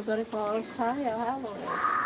24 hours.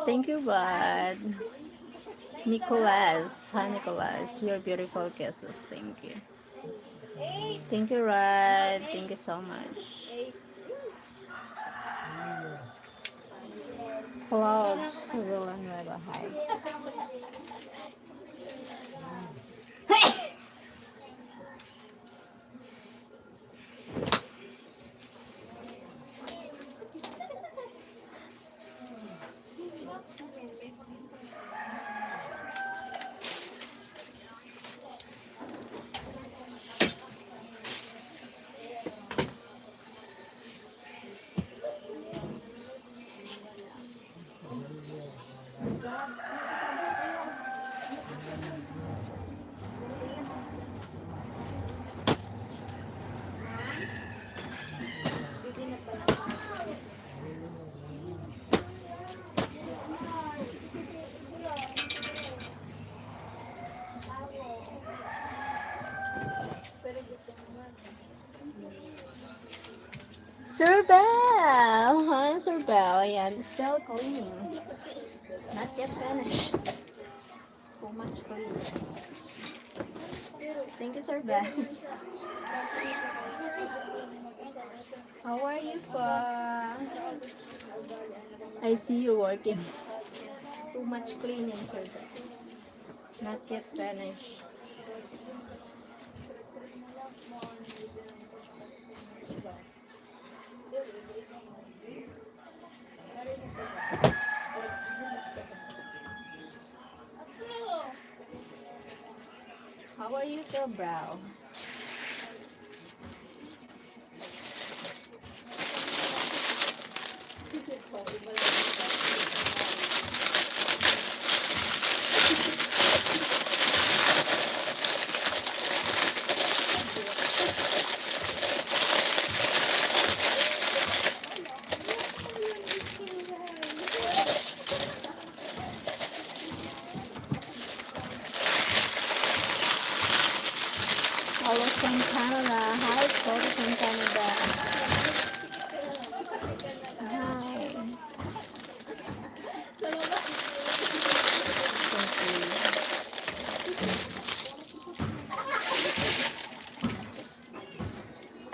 Thank you, Bud. Nicholas. Hi, Nicholas. Your beautiful kisses. Thank you. Thank you, Rod. Thank you so much. Clouds. Hello and Reba. Hi. Sir Bell! Hi, Sir Bell. Ayan, still cleaning. Not yet finished. Too much cleaning. Thank you, Sir Bell. How are you, pa? I see you working. Too much cleaning, Sir Bell. Not yet finished. How are you, Sir Bell? Hello from Canada. Hi, Cody from Canada. Hi.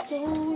Thank you.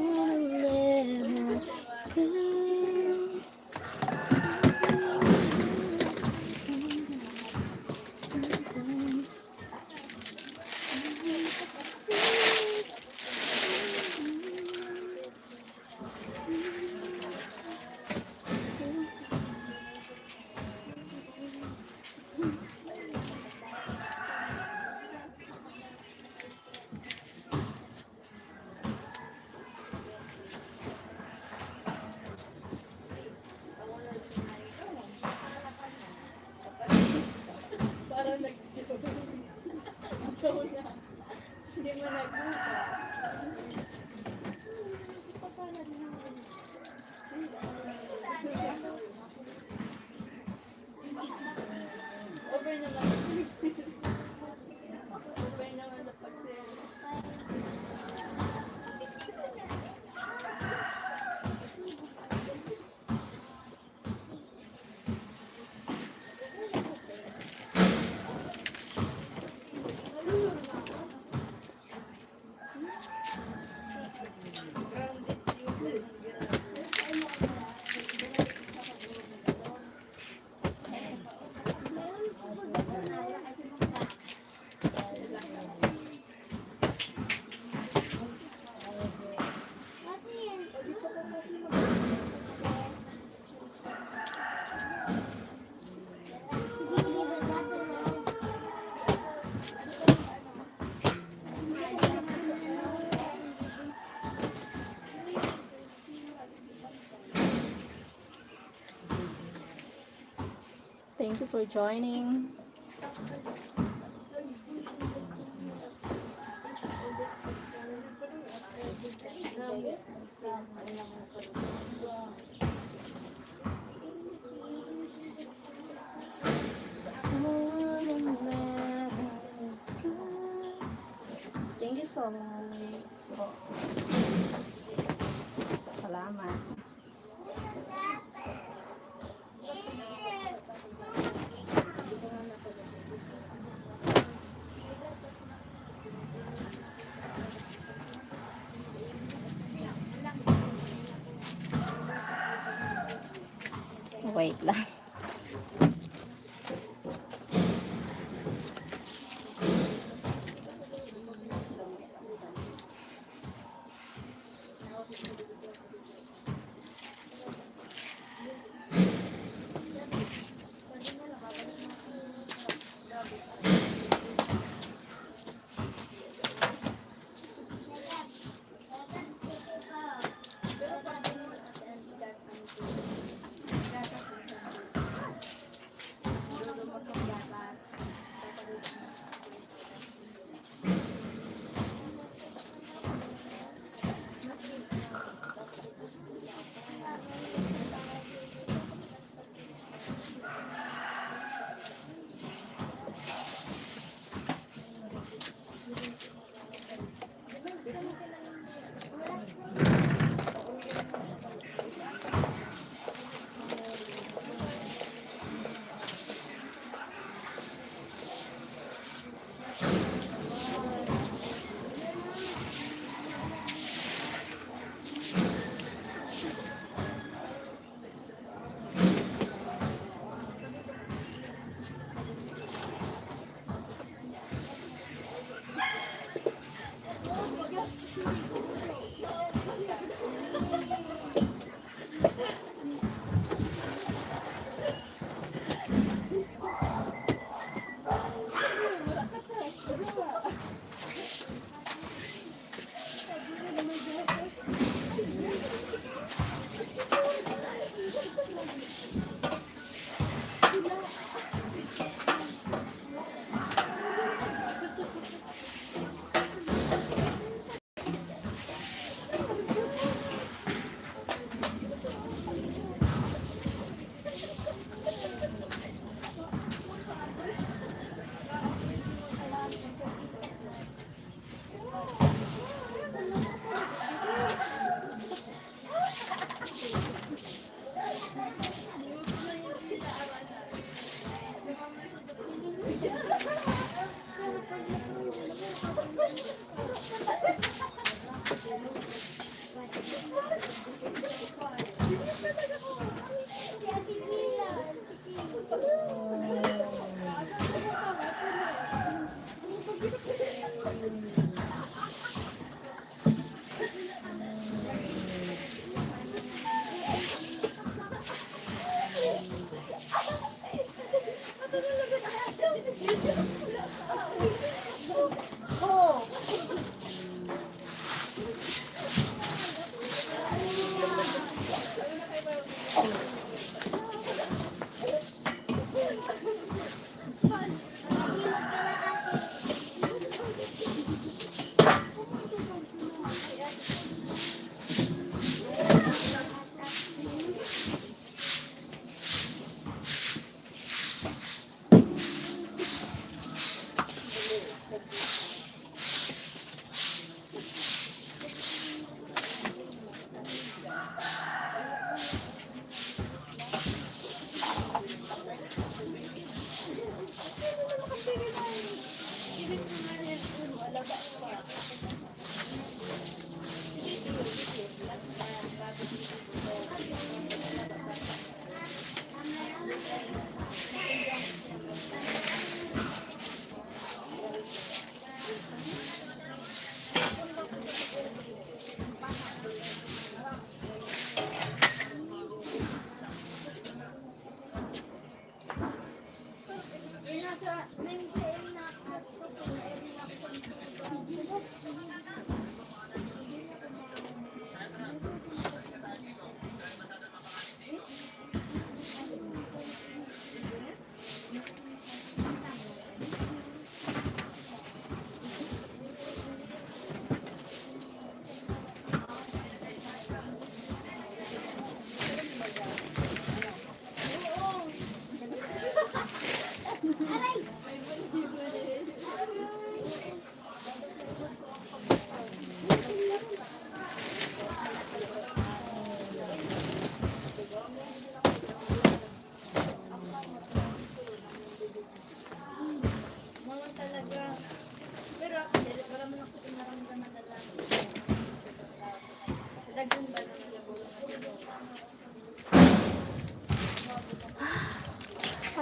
Thank you for joining. Thank you so much. Salamat. Wait lang.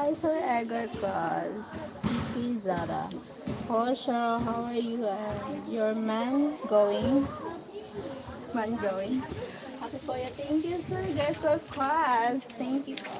Kaiser Edgar Cross. Tiki Zara. Oh, Cheryl, how are you? And your man going? Man going? Happy po ya. Thank you, sir. Edgar Cross. Thank you po.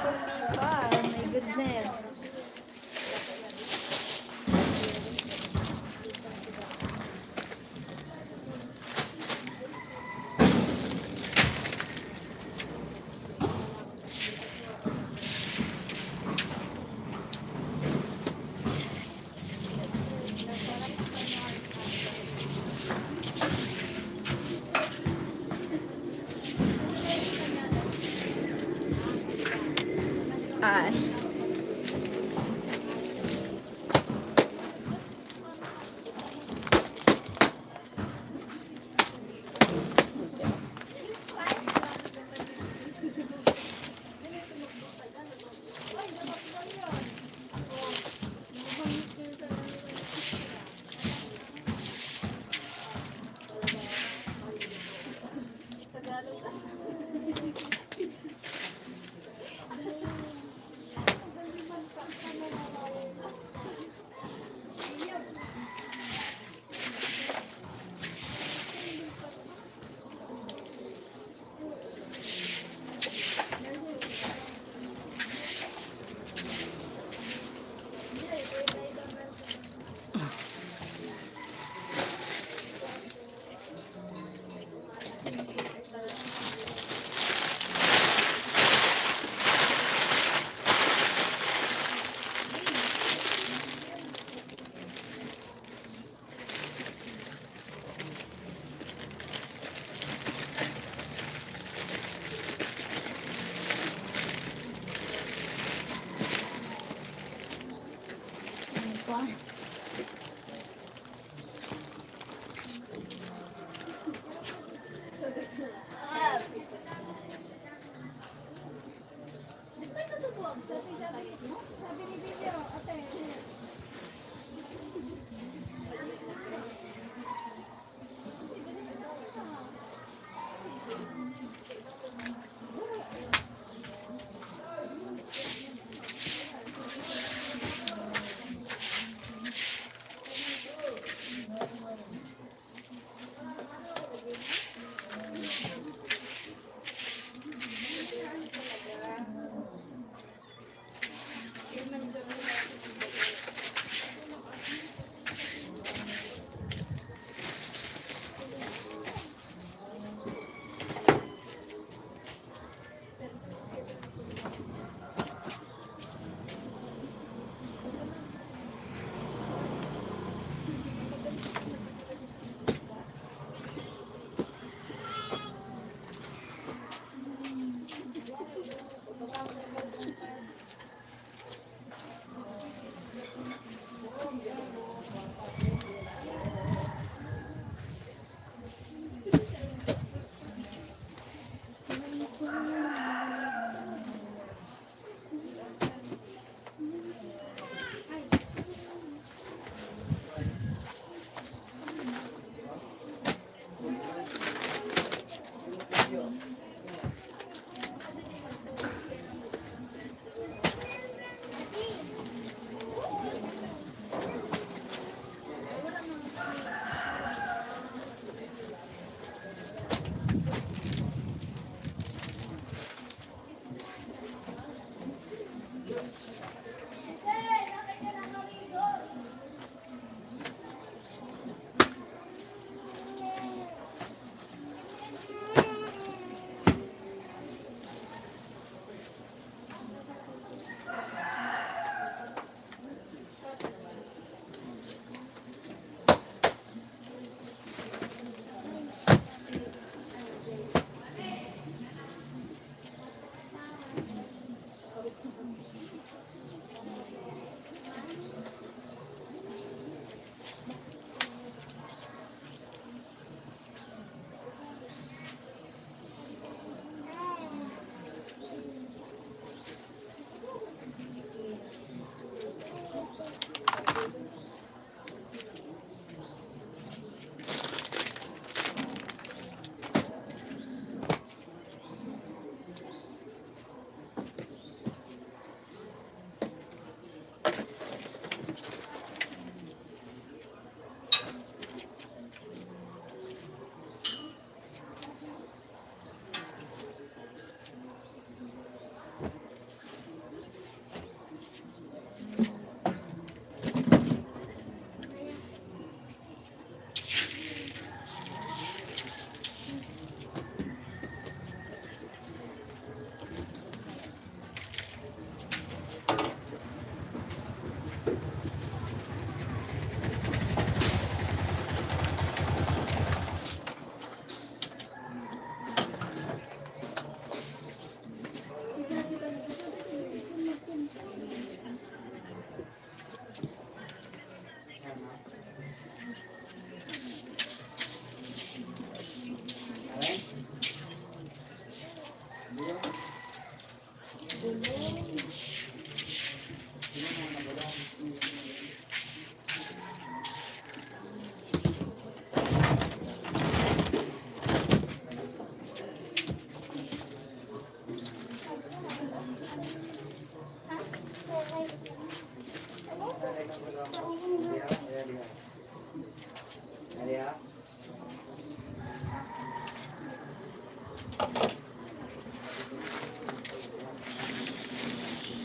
Ah, my goodness. Ah.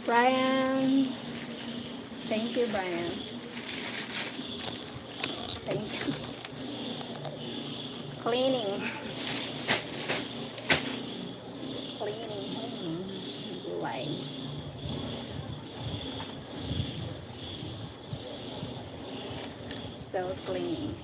Brian. Thank you, Brian. Thank you. Cleaning. Cleaning. Gulay. Still cleaning.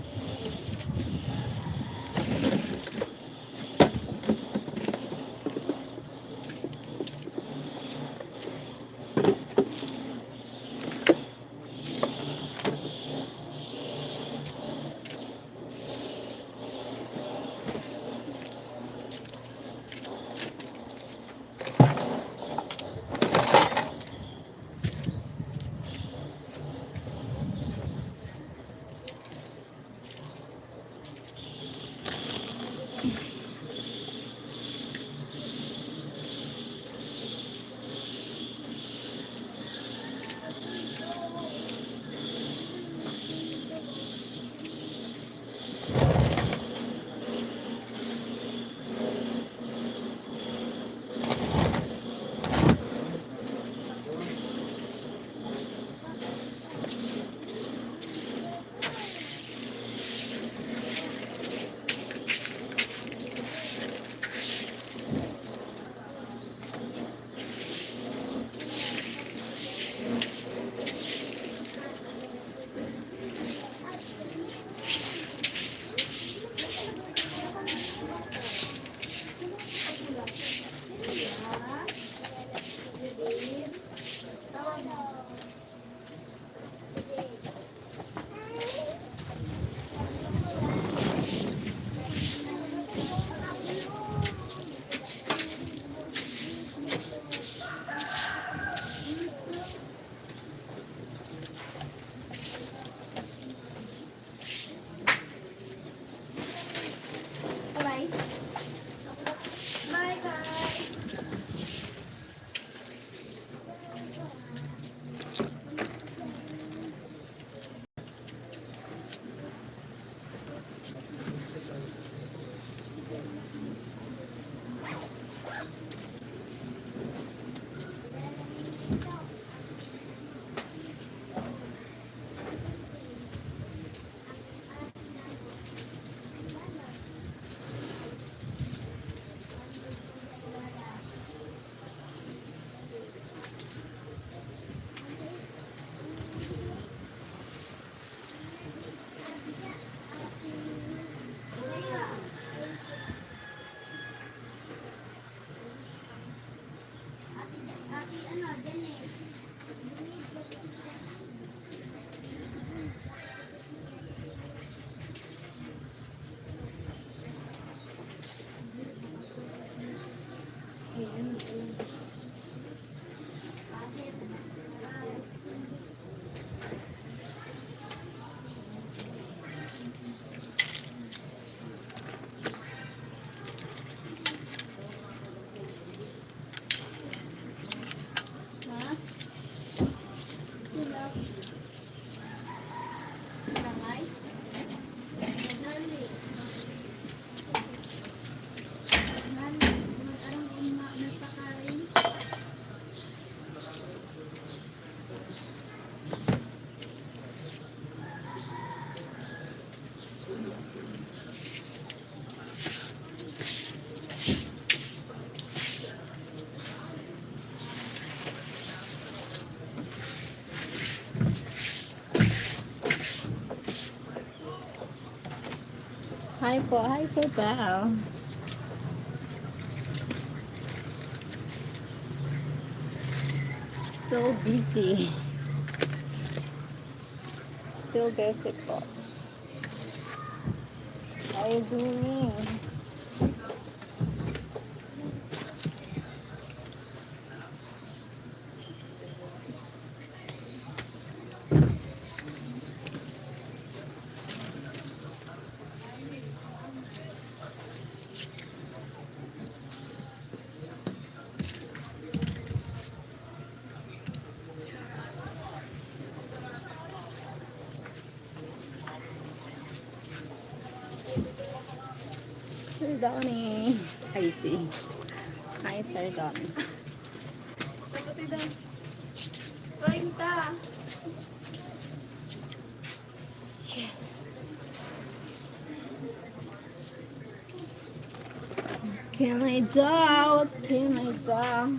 Bye. Bye, bye. Hi po. Hi, Sir Bao. Still busy. Still busy po. How are you doing? Sir Donnie. I see. Hi, Sir Donnie. 30. Yes. Can I doubt? Can I doubt?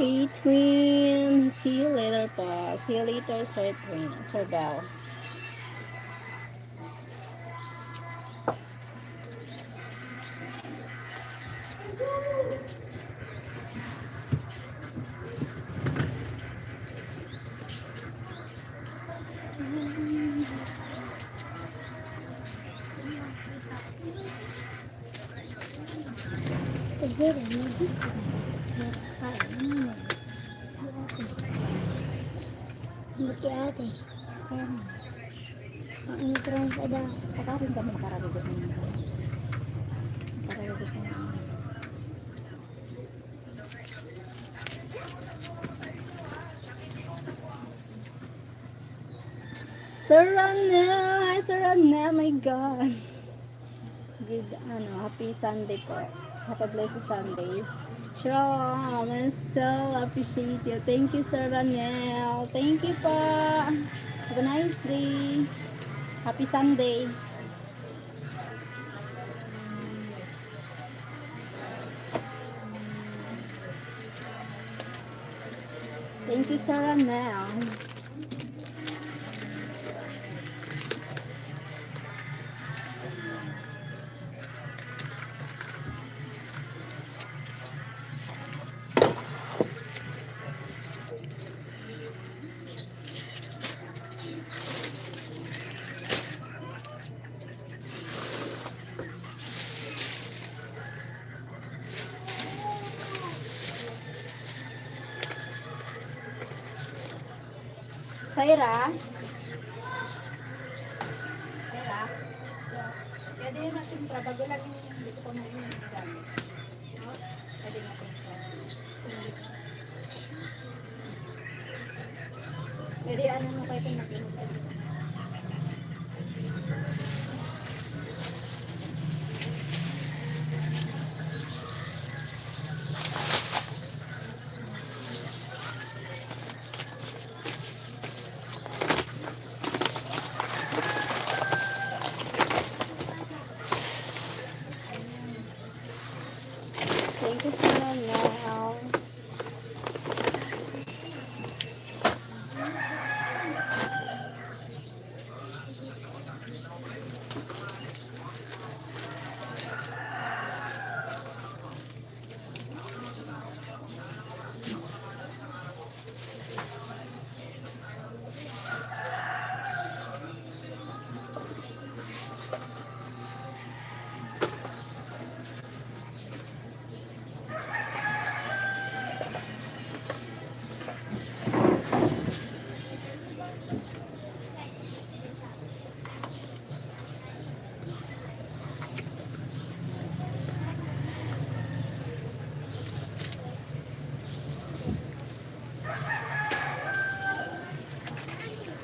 Hey, Twin. See you later po. See you later, Sir Twin. Sir Bell. Buti ate. Ang intron sa da. Pakarin ka mo makaragos na nito. Makaragos na nito. Sir Ranel! Hi, Sir Ranel! My God! Good, happy Sunday po. Happy blessed Sunday. Shalom! I still appreciate you. Thank you, Sir Ranel. Thank you po. Have a nice day. Happy Sunday. Thank you, Sir Ranel. Saira? Saira? Pwede yun natin tra. Bago lang yung dito ko na yung gamit. No? Pwede natin tra. Pwede ano mo kayo kung mag-inutay. Thank you so much now.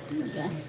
Okay.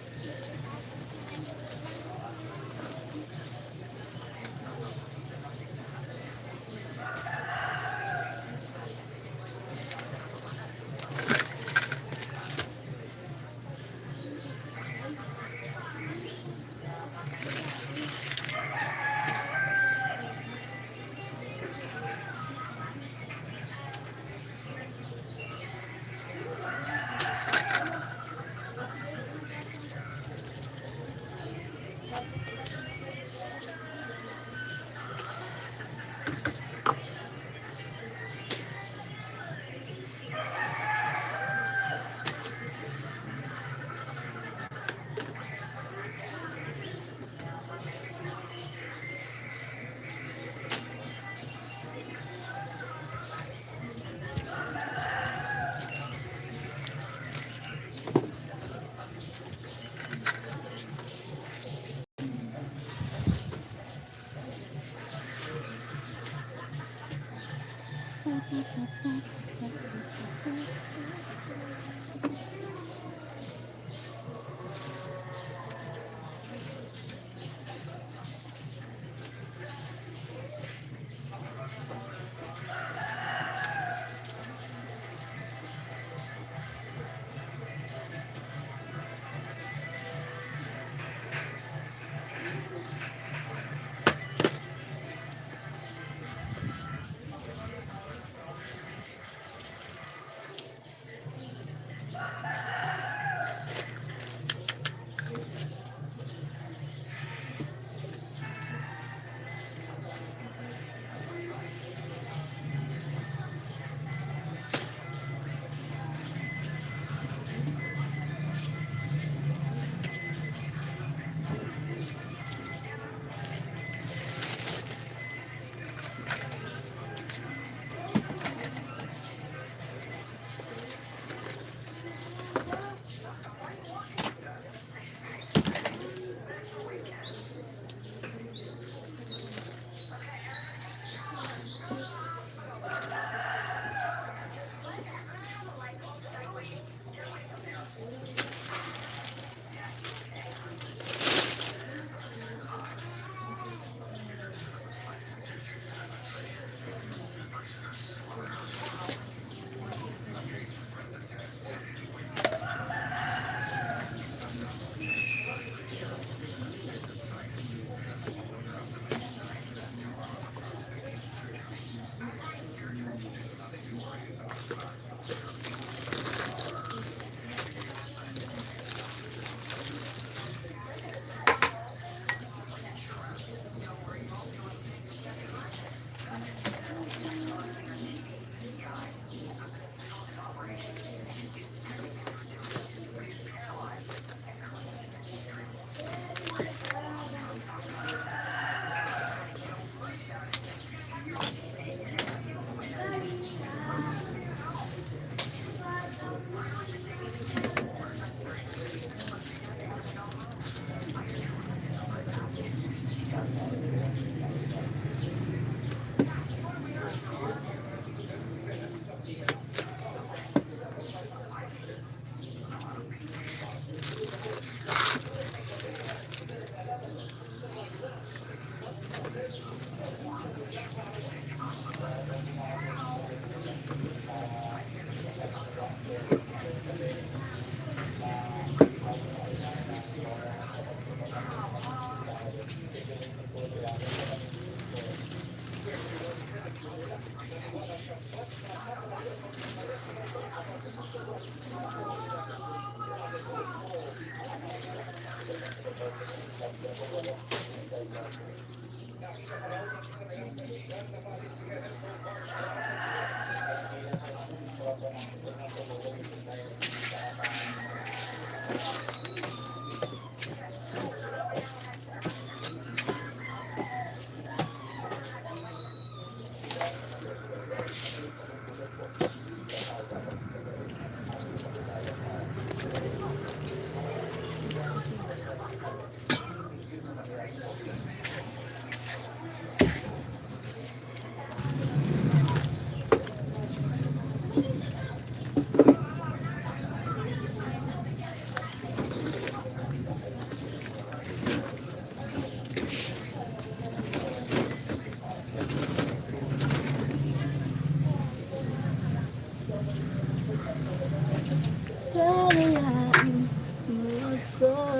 Kailangan mo ako.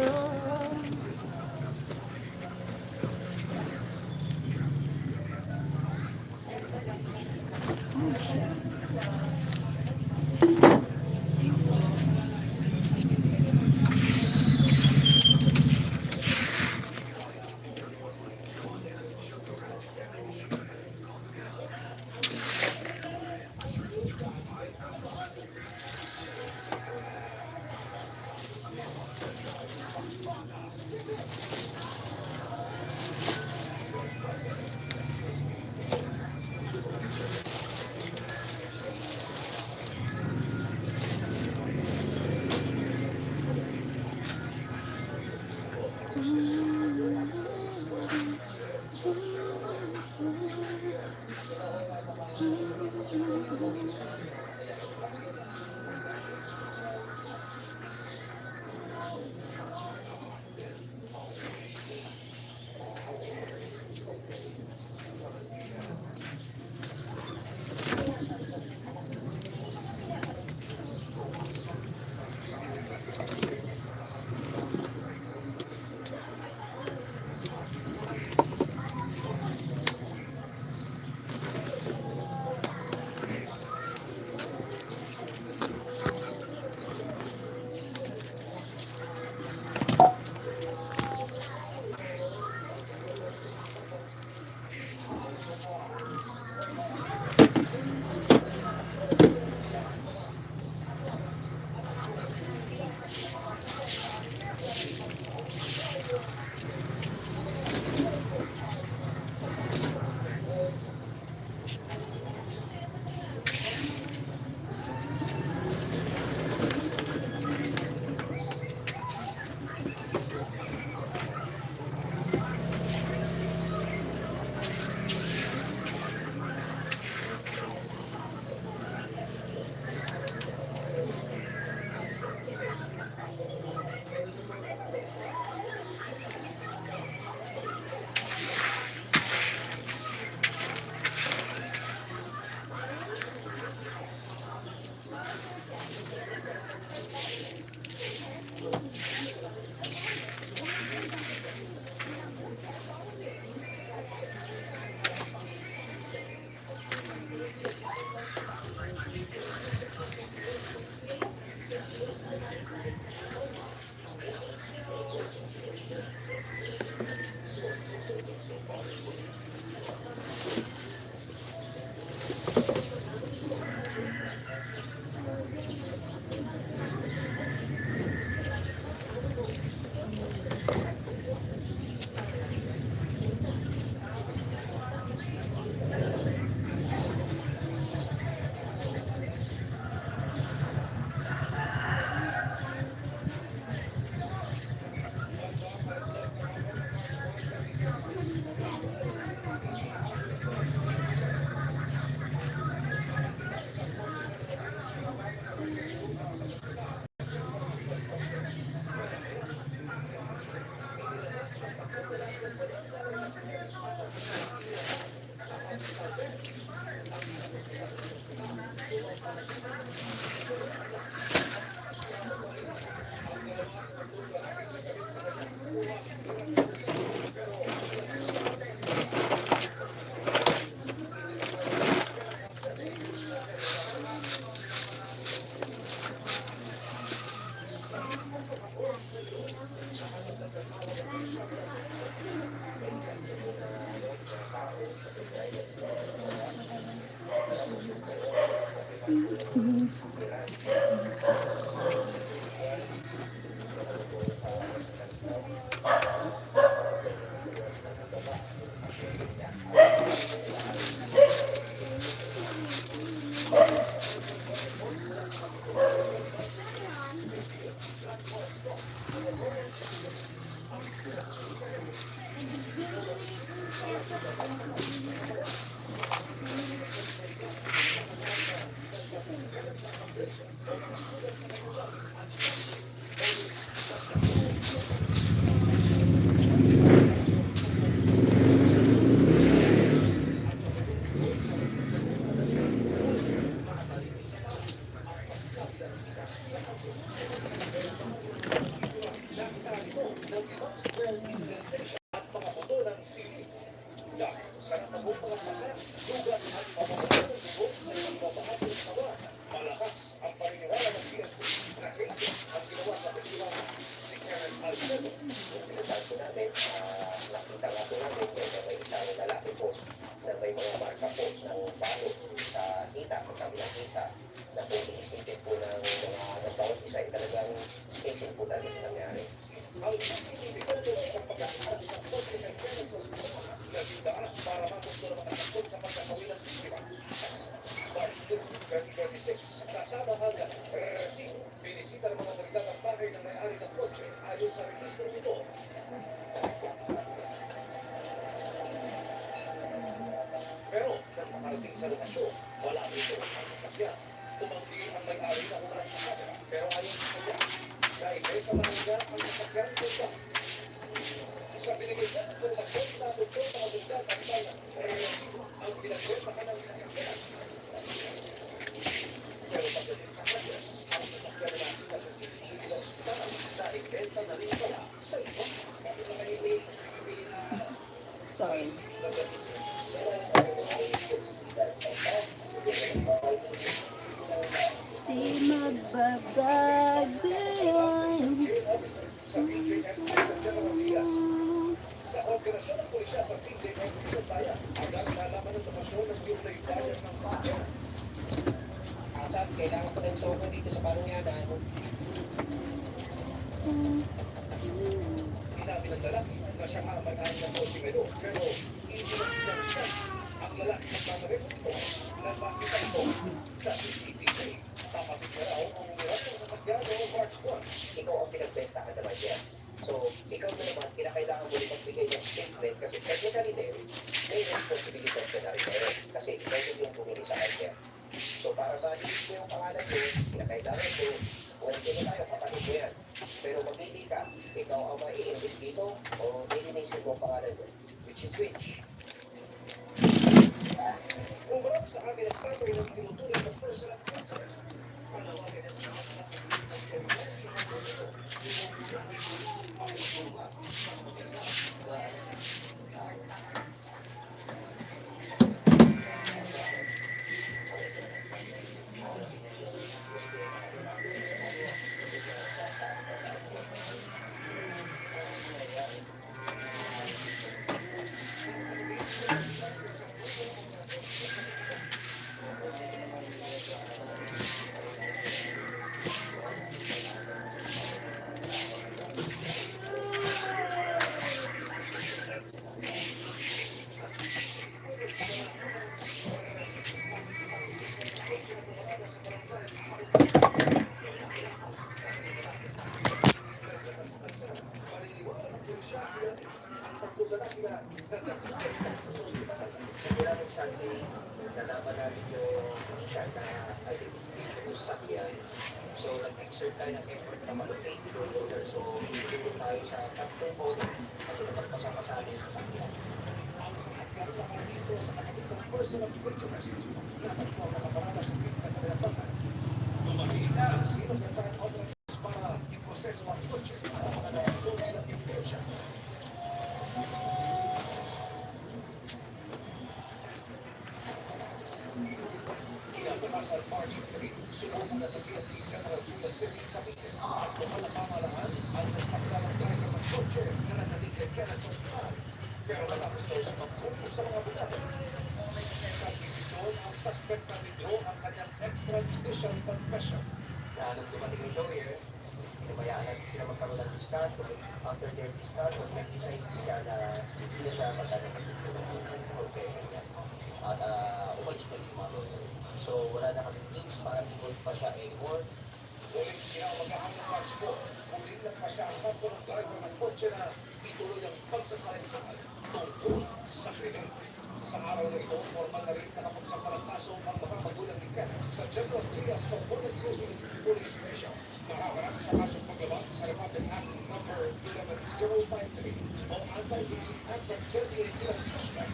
sa kita, magkami ng kita, na kung i-estimate po ng mga nagkawag isa, ay talagang aging po talaga yung nangyari. Ang CCTV ko ito sa pagkakaroon sa kotse ng Kenneth sa ospital, naging daan para magusto na makasakot sa pagkasawi ng biktima. March 2, 2026, kasama hanggang resibo, binisita ng mga otoridad ang bahay ng may-ari ng kotse ayon sa registro nito. Pero nang makarating sa lokasyon, wala rito ang sasakyan. Tumanggi ang may-ari na umarap sa kamera, pero ayon sa kanya, naibenta na nila ang sasakyan sa iba. Sa binigay niya, kung mag-contato ko sa mga ang bayan, ang pinag-kwenta ka ng sasakyan. Pero pagdating sa kanyas, ang sasakyan na nakita sa CCTV ng ospital, naibenta na rin pala sa iba. Sorry. Di magbabago yan. Sa operasyon ng pulisya sa PJM ng bayan, hanggang nalaman ng lokasyon ng Jubilay Bayan ng sasakyan. Asad, kailangan pa rin soko dito sa Parungyadan. Inabi ng lalaki na siya nga may-ari ng kotse ngayon, pero hindi na siyang siya. Ang lalaki ng pamarin ito na makita ito sa CCTV. Tapatin na raw ang umirat ng sasakyan noong March 1. Ikaw ang pinagbentahan naman niya. So, ikaw na naman, kinakailangan mo rin magbigay ng statement kasi technically din, may responsibility ka na rin meron kasi ikaw yung bumili sa kanya. So, para ma-release mo yung pangalan mo, kinakailangan mo, pwede na tayo, kapatid mo yan. Pero mamili ka, ikaw ang mai-invite dito o nilinisin mo ang pangalan mo, which is which. Umarap sa akin ang tatay ng tinutuloy ng person of interest. Panawagan niya sa mga Sunday, nalaman namin yung siya na identification ng sasakyan. So, nag-exert tayo ng effort na malocate yung owner. So, dito tayo sa captain owner kasi napagpasama sa atin yung sasakyan. Ang sasakyan na nakalisto sa kapatid ng person of interest na nagpo makaparada sa pink na kanilang Tumahig ang sino ng parang authorities para i-proseso ang kotse at ang mga nakatulong ng impensya. Kinapatasan March 3, sumubo na sa PNP General Trias City, Cavite. At lokal na pamahalaan ang nagpakla ng driver ng kotse na nagdating kay Kenneth sa ospital. Pero matapos daw sa pagkuli sa mga butado. Nagdesisyon ang suspect na withdraw ang kanyang extrajudicial confession. Na nung dumating yung lawyer, pinabayaan natin sila magkaroon ng discussion. After their discussion, nag-decide siya na hindi na siya magkaroon ng confession niya. At umalis na yung mga lawyer. So wala na kami means para i-hold pa siya anymore. Ulit kinawagahan ng March 4, ulit nagpasyahan ko ng driver ng kotse na ituloy ang pagsasalaysay tungkol sa krimen. Sa araw na ito, formal na rin nakapagsampalang kaso ang mga magulang ni Ken sa General Trias Component City Police Station. Nakaharap sa kasong paglabag sa Republic Act No. 11053 o Anti-Hazing Act of 2018 ang suspect.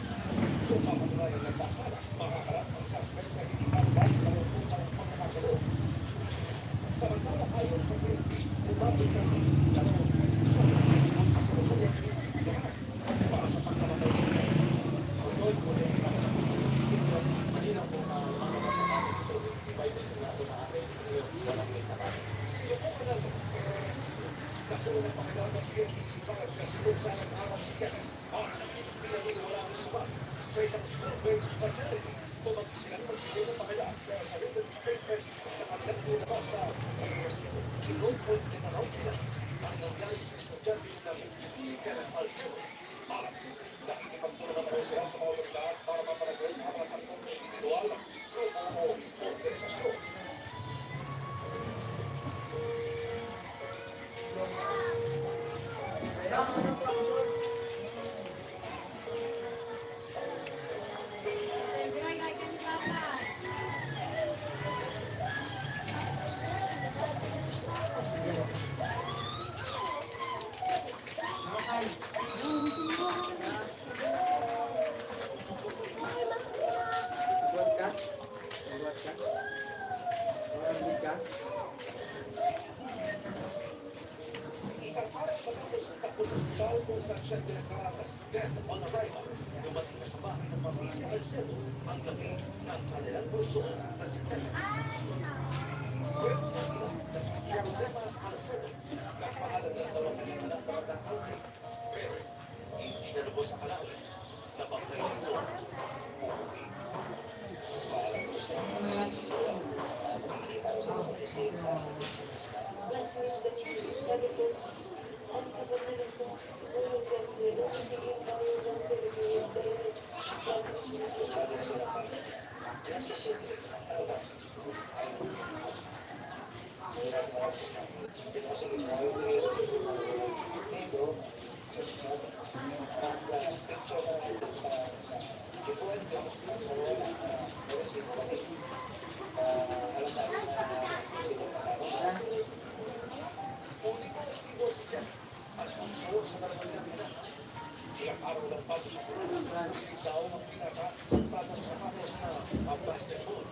Kung mapatunayan ng pasada, makaharap ang suspect sa hindi panggas na utang pagkakagulo. Samantala ayon sa PNP, umabot ng dalawang sa ang kasalukuyang inimbestigahan para sa pagkamatay ni Ken. Ang Lord mo rin ang malinaw kung mga kapatid ito, may beses na ito na akin, walang may nakakit. Sino po ka lang? Nakuha ng Panginoon ng PNP si Paragas kung saan nag-aral si Ken. Pinaniniwala ang sumat sa isang school-based facility. Tumagi silang magbigay Isang parang matapos ng tapos sa hospital kung saan siya pinagkarapan. Then, on arrival, dumating na sa bahay ng pamilya Arcelo ang gabi ng kanilang bulso na si Ted. Kwento ng ina na si Geraldema Arcelo, nagpahalan ng dalawang kanyang anak bata Aldrin. Pero, hindi na lubos sa kalawin na bangkay nito uuwi. Ilang araw lang bago sa kulungan, daw ang pinaka-batang sapatos na basketball.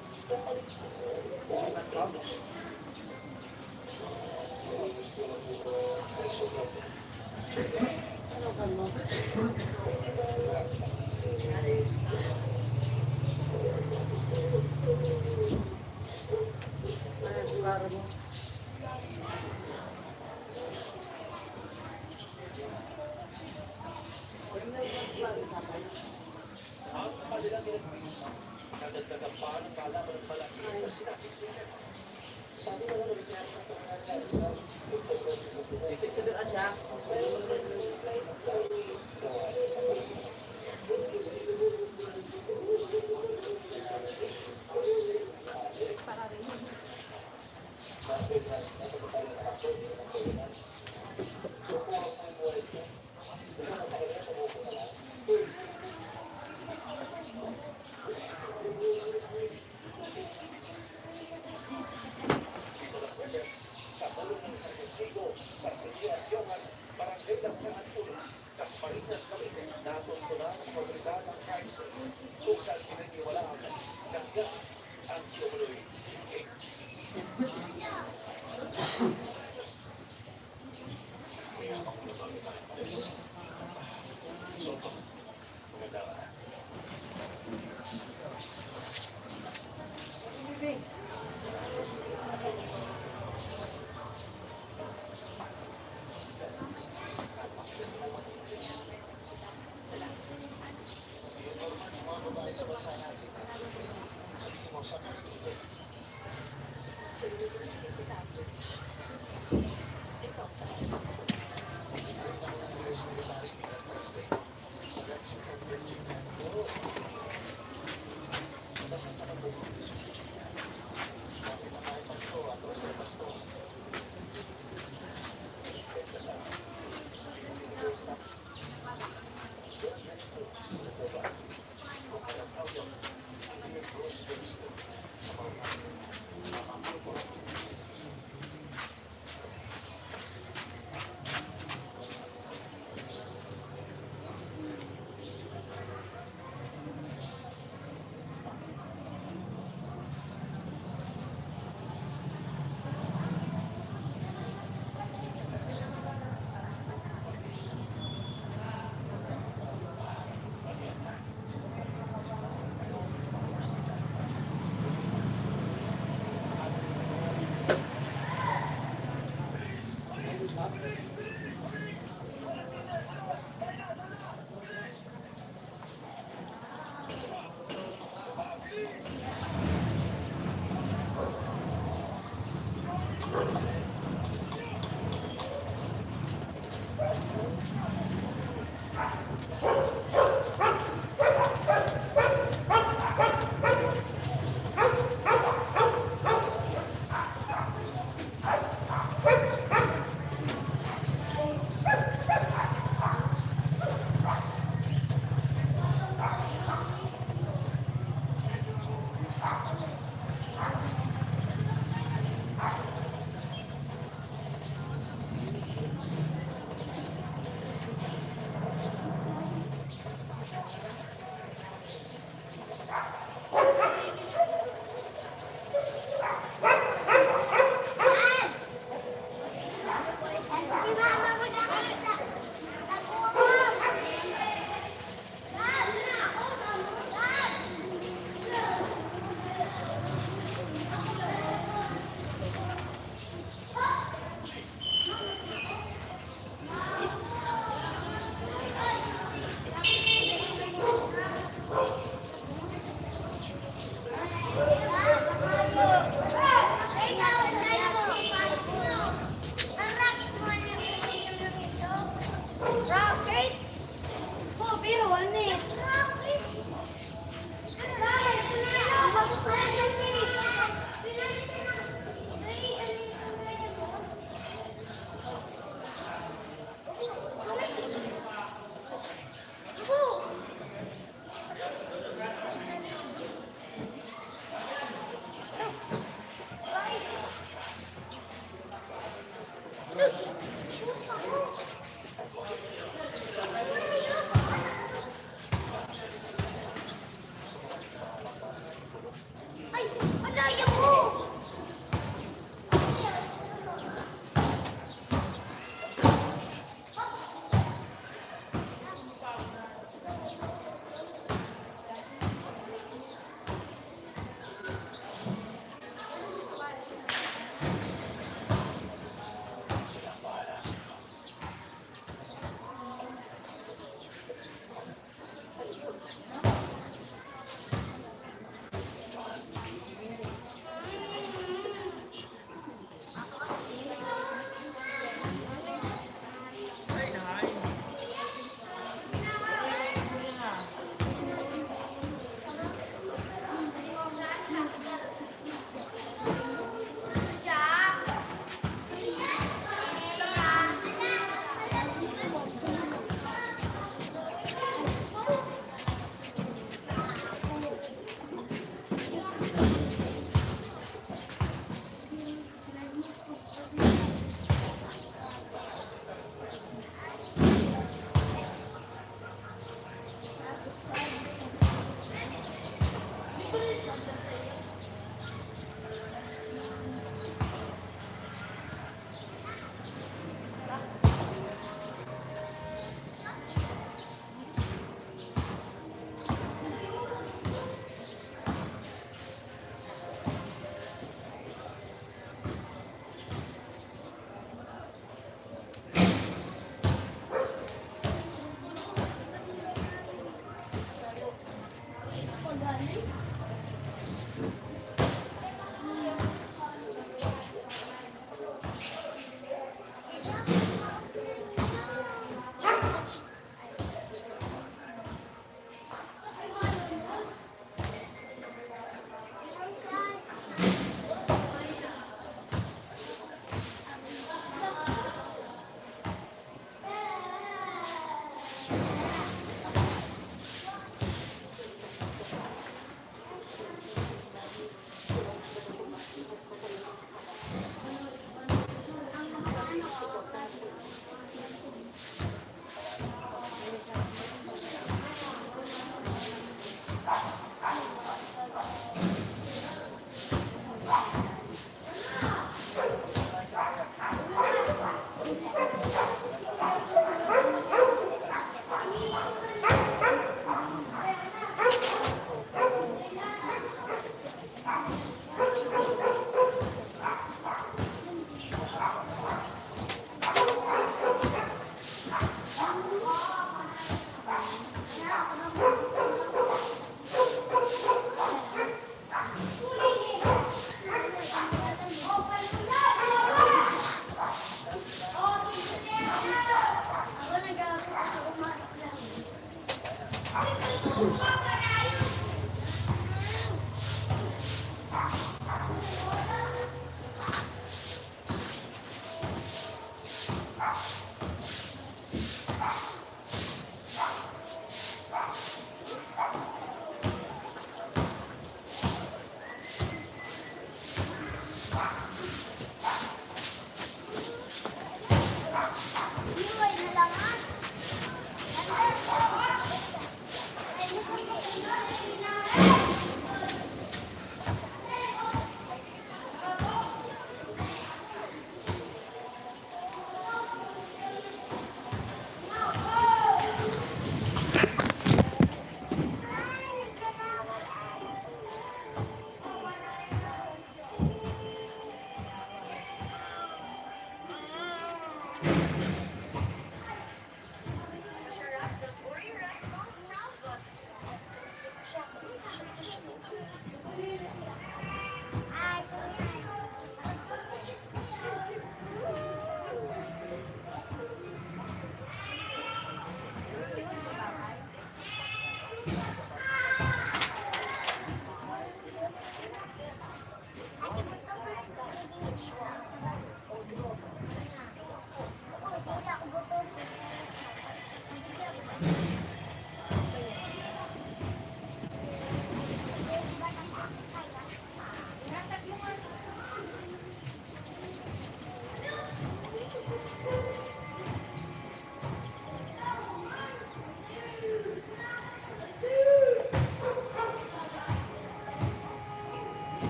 Ang kanilang ginagawis, nadagdagan pa ng kalaban ng malaki na sinabi niya. Sabi mo naman kaya sa sa bulong ng San Isidro, sa Sitwasyon at Barangay ng Kahantulo, Dasmariñas kami natuntunan ang otoridad ng crime scene kung saan pinag-iwalaan ng ang tumuloy. Soto, magandang sa bansa natin. Sabihin mo sa mga dito. Ikaw sa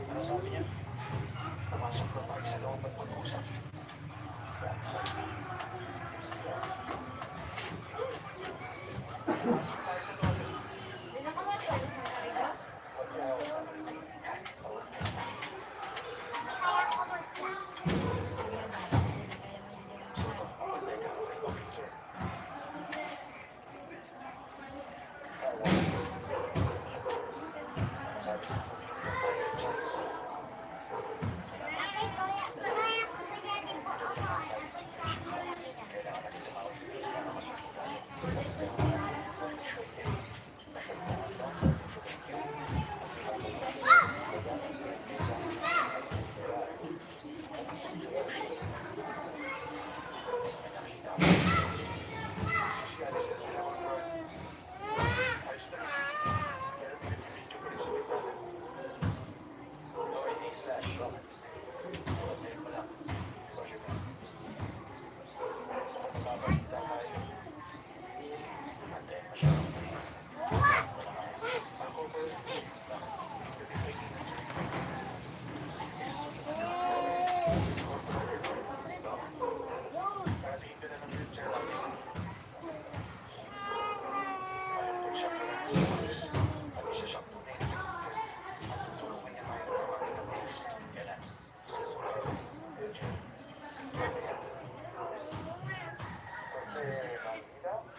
Ano sabi niya? Pumasok na tayo sa loob at mag-usap. Pumasok tayo sa loob.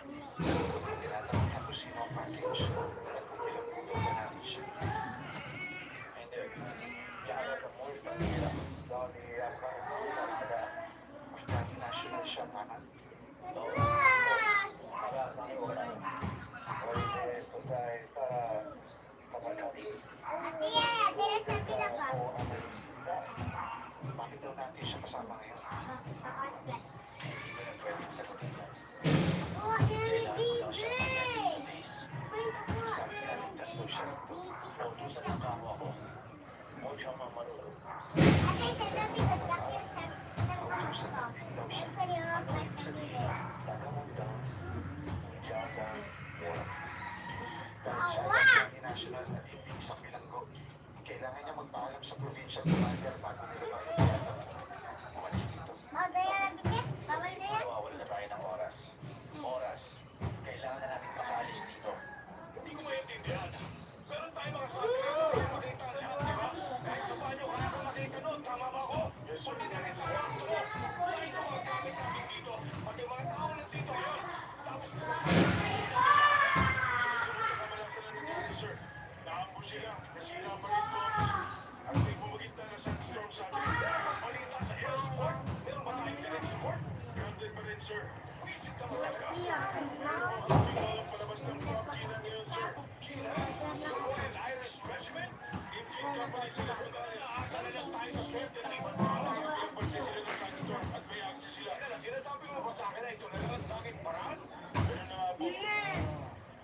Tinatanong ko sino ang package at kung ilang puto ba namin siya. Hindi. Kaya sa mall, pag-ilang. Dali, Afghani national siya, naman. Bakit daw natin siya kasama ngayon? Hindi ko na pwedeng sagutin yan. Kailangan ko daw siya pagdating sa base. Sabi na ligtas daw siya rito. Nautusan ang kamo ako. Huwag siyang mamarulog. Nautusan ang big daw siya. Ano ibig sabihin? Tagamon daw. Jaga. Dahil siya ay national at hindi isang bilanggo. Kailangan niya magpaalam sa provincial commander bago nila bayad umalis dito. Nawawala na tayo ng oras. Oras. Kailangan na natin makaalis dito. Hindi ko maintindihan. Meron tayo mga sabi na makita ang lahat, di ba? Kahit sa banyo, kaya ko makita noon. Tama ba ako? Yes, sir. Hindi sa kwarto mo. Saan ito mga gamit namin dito? Pati mga tao nandito ngayon. Tapos na sir. Naambo sila. Nasira pa rin doon. At may bumagita na sandstorm sa atin. Balita sa air support. Meron ba tayong direct support? Grande pa rin, sir. Visit ka talaga. Walang palabas ng Gina ngayon, sir. Gina? Royal Irish Regiment? Engine company sila. Aasa na lang tayo sa swerte ng ibang tao. Pagpapalti sila ng sandstorm at may access sila. Sinasabi mo ba sa akin na ito na lang ang tanging paraan? Pero na nga po.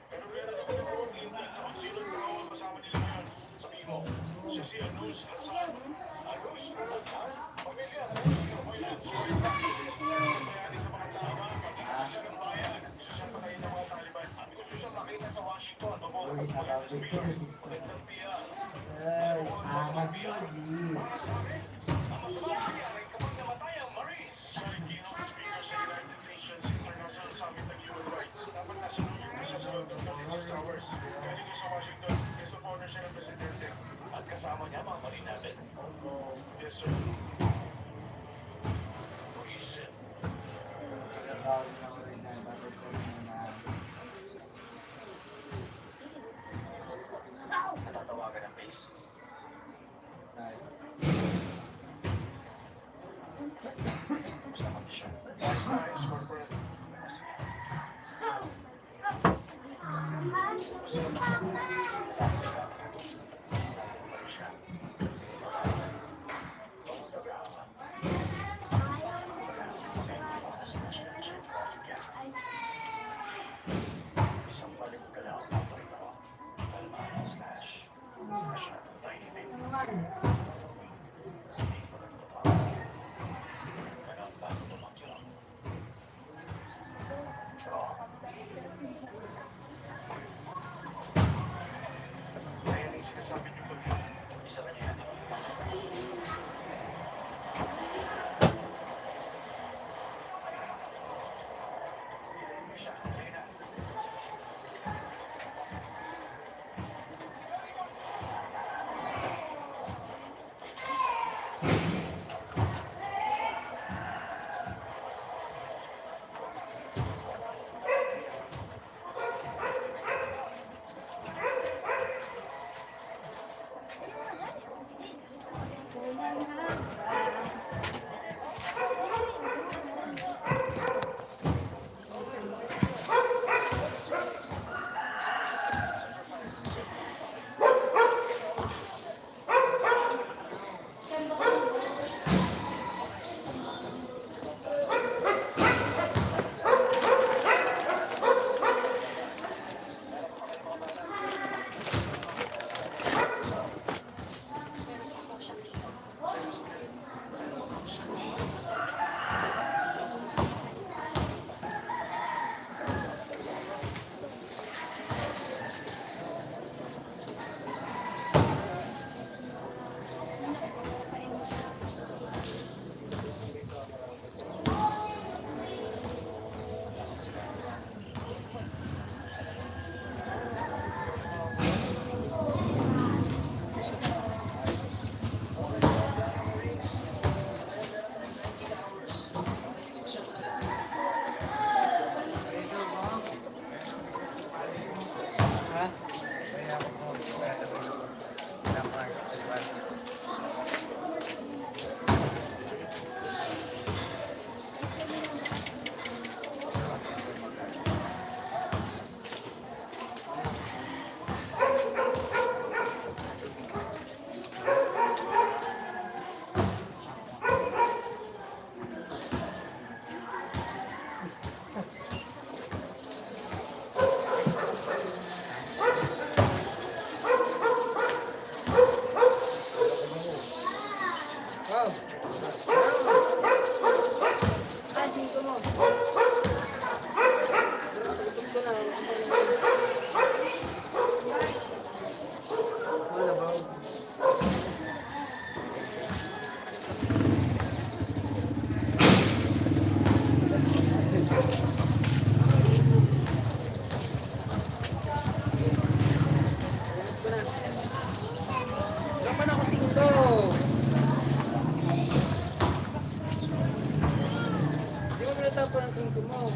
Pero meron naman ako ang intel sa kung sino ang kasama nila ngayon. Sabihin mo, siya si Anus Hassan. Anus Hassan? Pamilya, Anus Hassan. Siya bayani sa mga tama. Siya ng bayan. Siya patayin ng mga Taliban. At gusto siya makita sa Washington. Babo, Buenos Aires. Magandang biyan. Masamang biyan. Para sa akin, ang masamang biyan ay kapag namatay ang Marines. Siya ay keynote speaker sa United Nations International Summit ng Human Rights. Dapat nasa New York na siya sa loob ng 36 hours. Galing niya sa Washington, guest of honor siya ng presidente. At kasama niya mga Marine natin. Yes, sir. Reason. Natatawagan ng base. Basta kondisyon. Nice, corporate. Isang balik ka lang ang paparin ako. Kalmahan ang slash. Masyadong tahimik. Hindi pa ganito pa. Ganun bago tumakyo. Pagkatapon ang singko mo.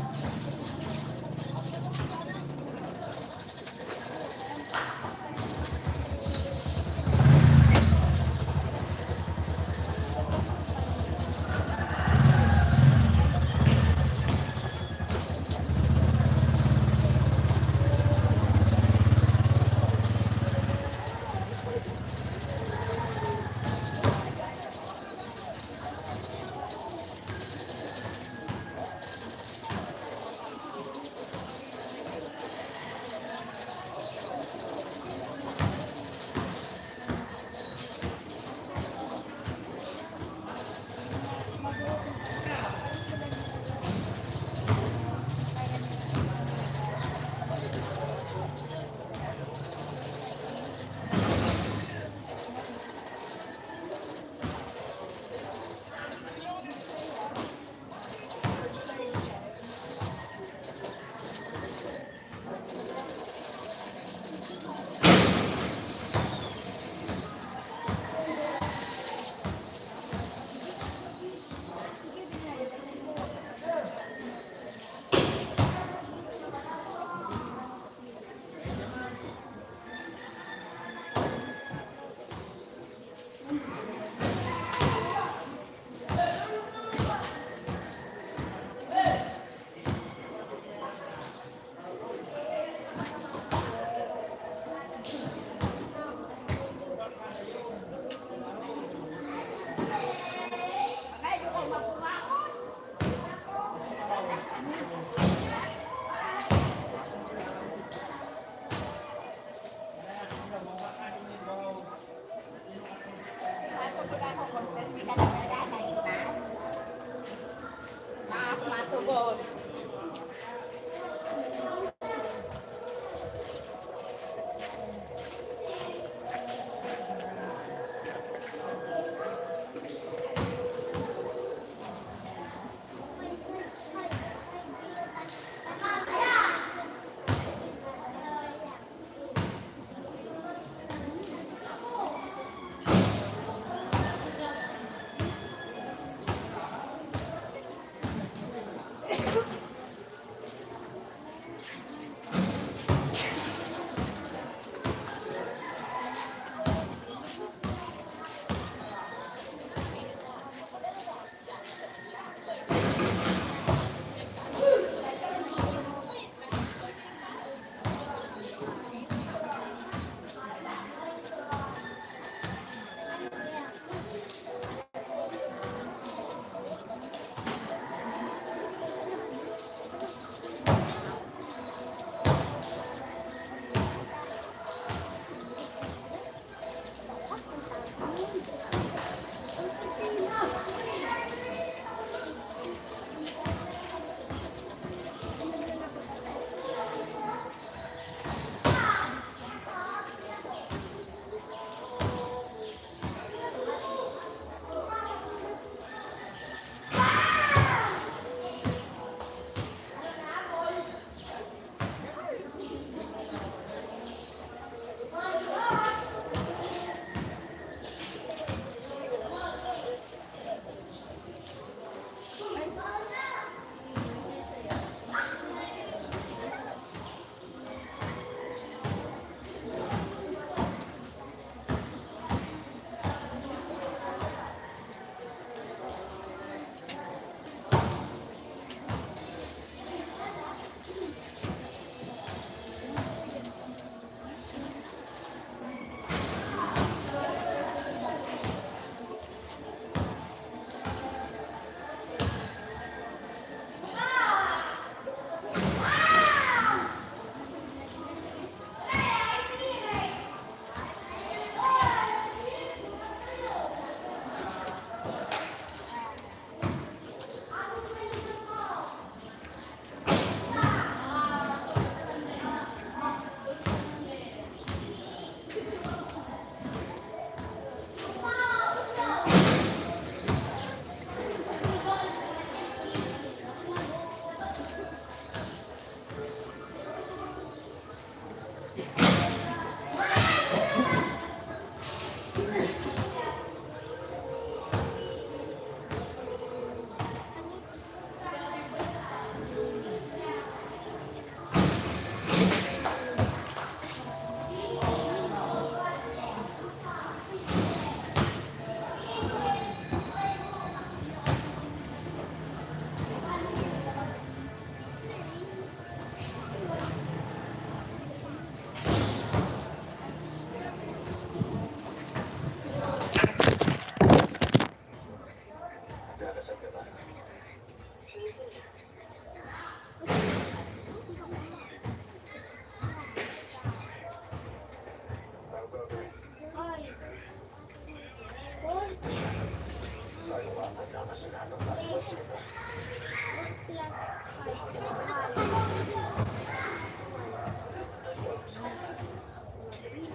Binigyan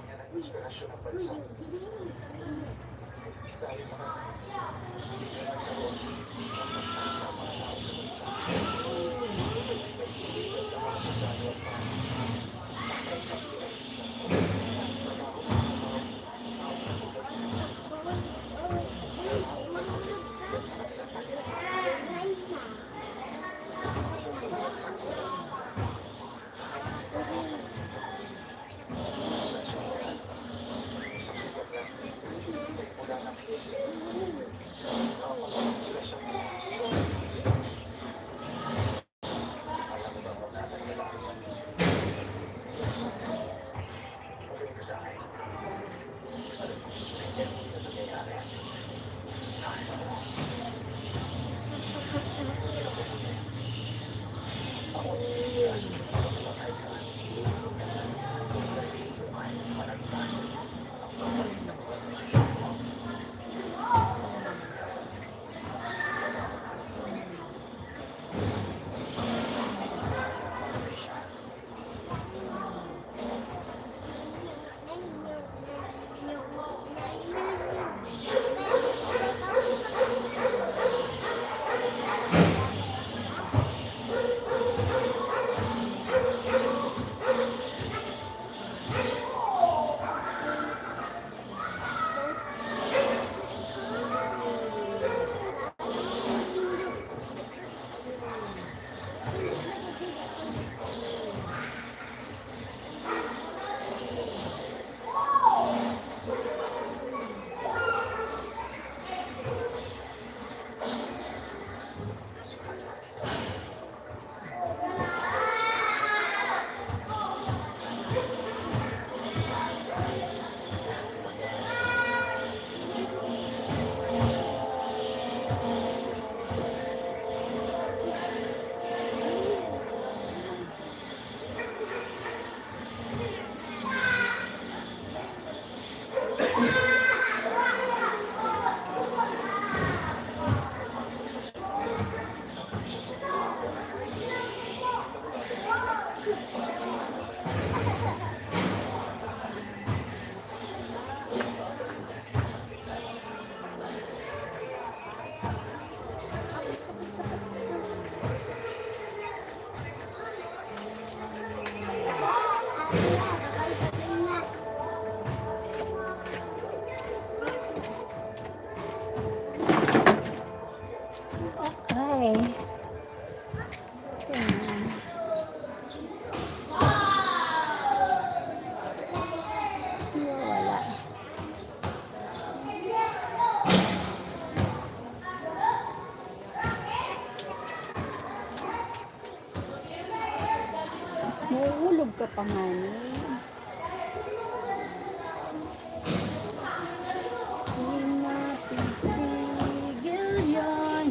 niya ng inspirasyon ng bansa. Dahil sa kanya, hindi na nagkaroon ng pagkakasa ang mga tao sa bansa. Nagpilitas ng mga sundalo at mga takal sa Pilipinas na trabaho ng mga Okay. Ayan. Wala. Mahulog ka pa nga niya. Hindi natin tigil yan.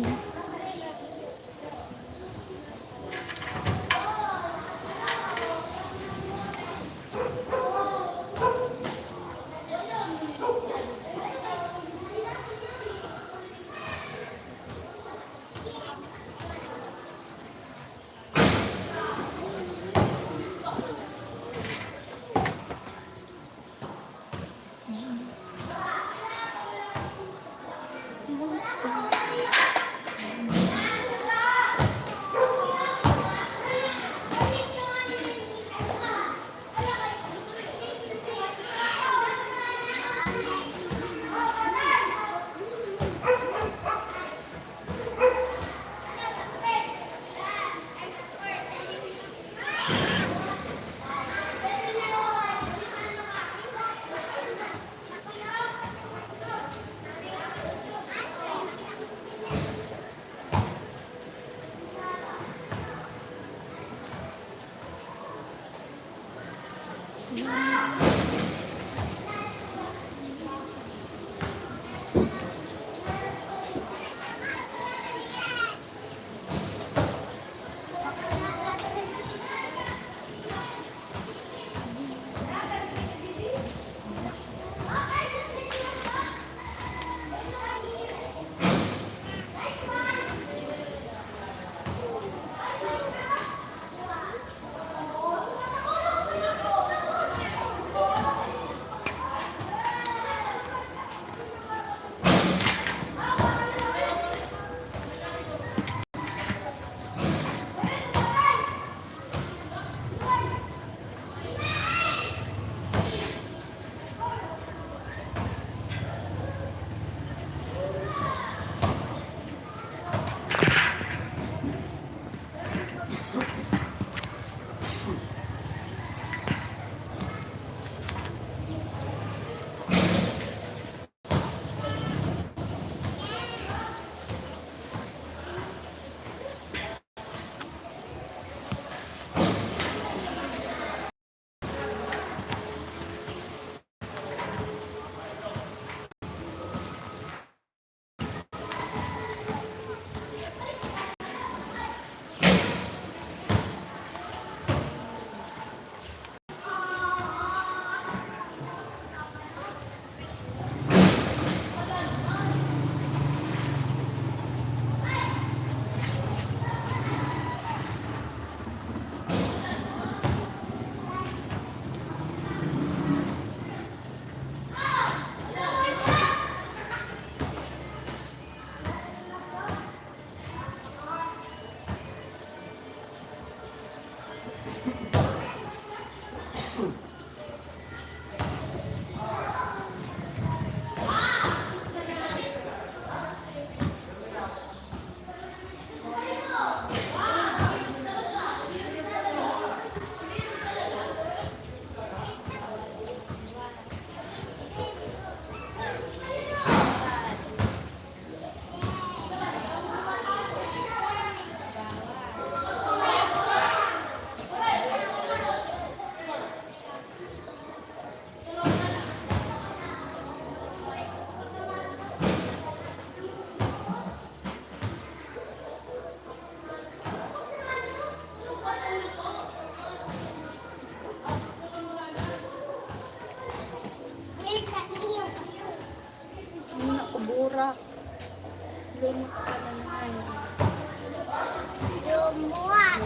Waan?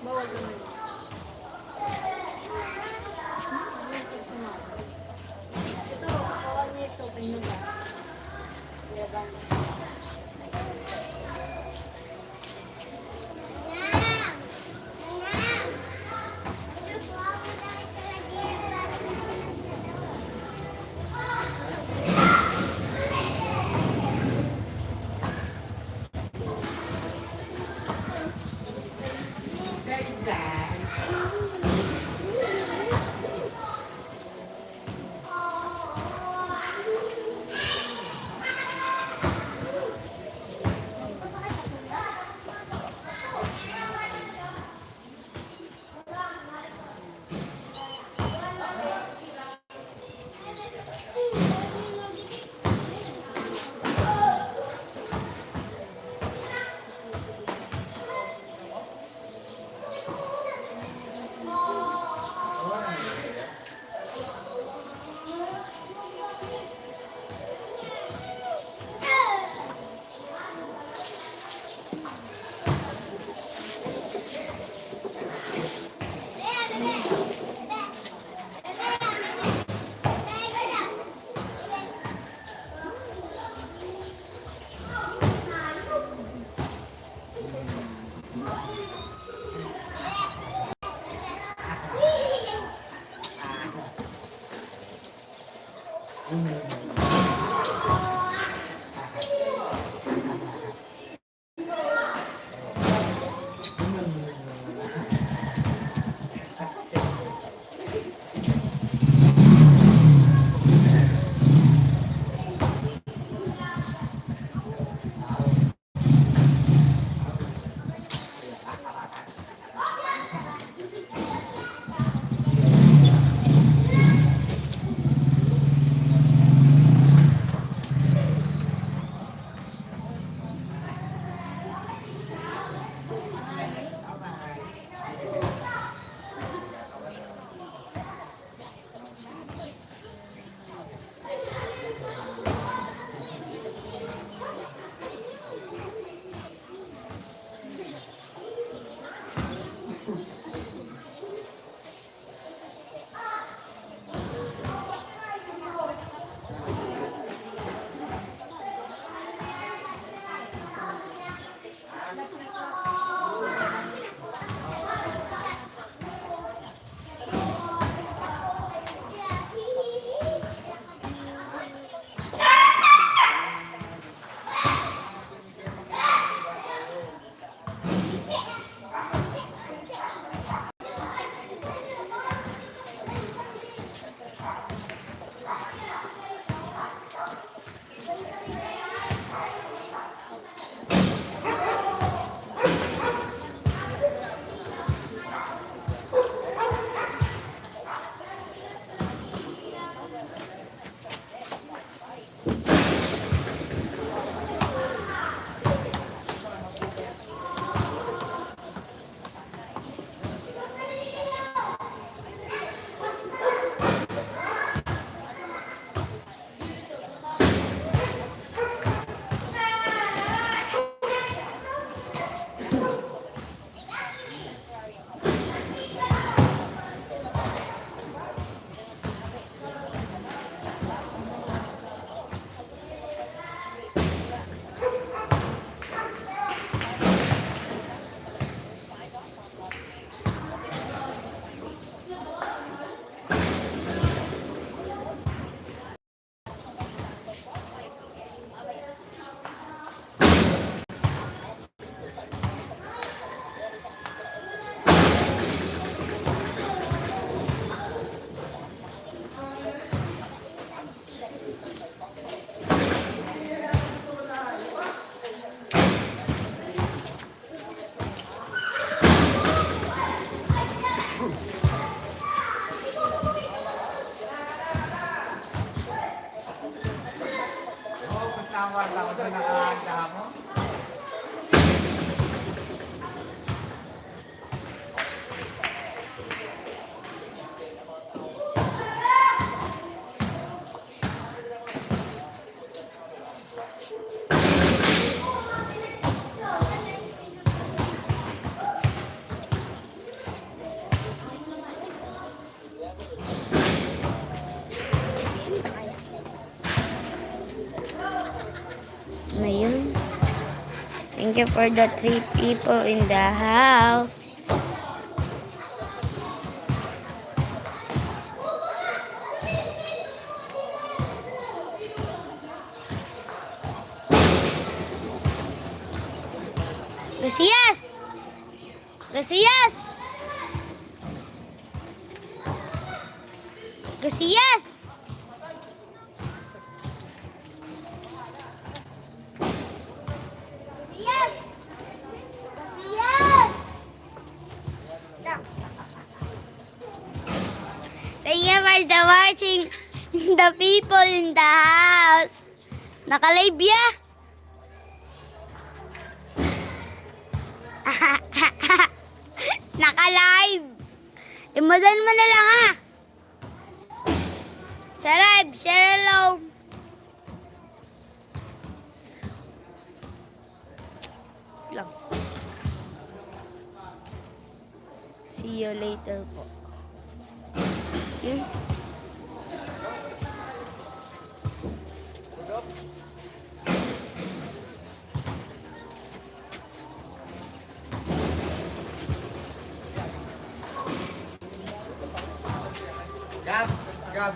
Bawal naman. Ito, bawal niya ito. Pinuga. Diba? Ngayon. Thank you for the 3 people in the house. Gasiyas! Gasiyas! Gasiyas! Gasiyas! Gasiyas! Thank you for the watching the people in the house. Naka-live ya? Naka-live. Imadan mo na lang ha. Sa live, share alone. Lang. See you later po. See you. Gab.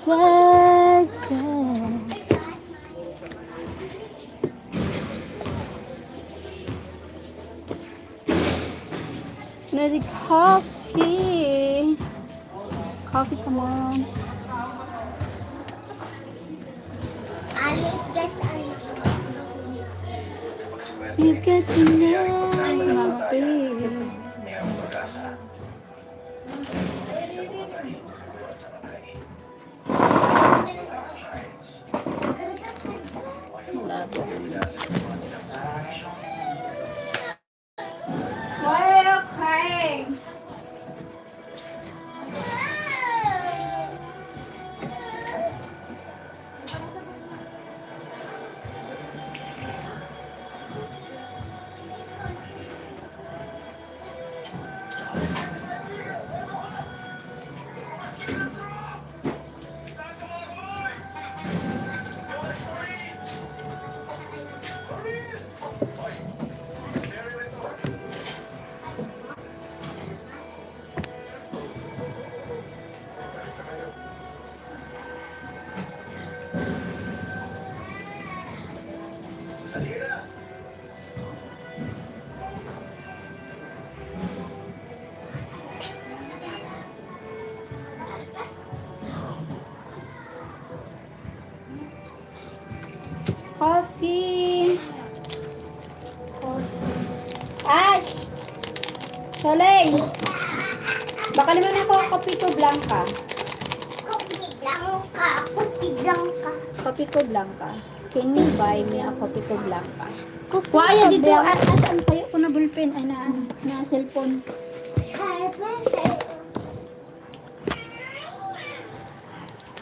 da, da. Ready coffee. Coffee, come on. Alit, guys, You get to know my baby. Mayroong pag-asa. Why are you crying? Coffee. Ash! Soleil! Baka naman ako Kopiko Blanca. Kopiko Blanca. Can you buy me a Kopiko Blanca? Why dito? Asan sa'yo ko na ballpen? Ay, na cellphone.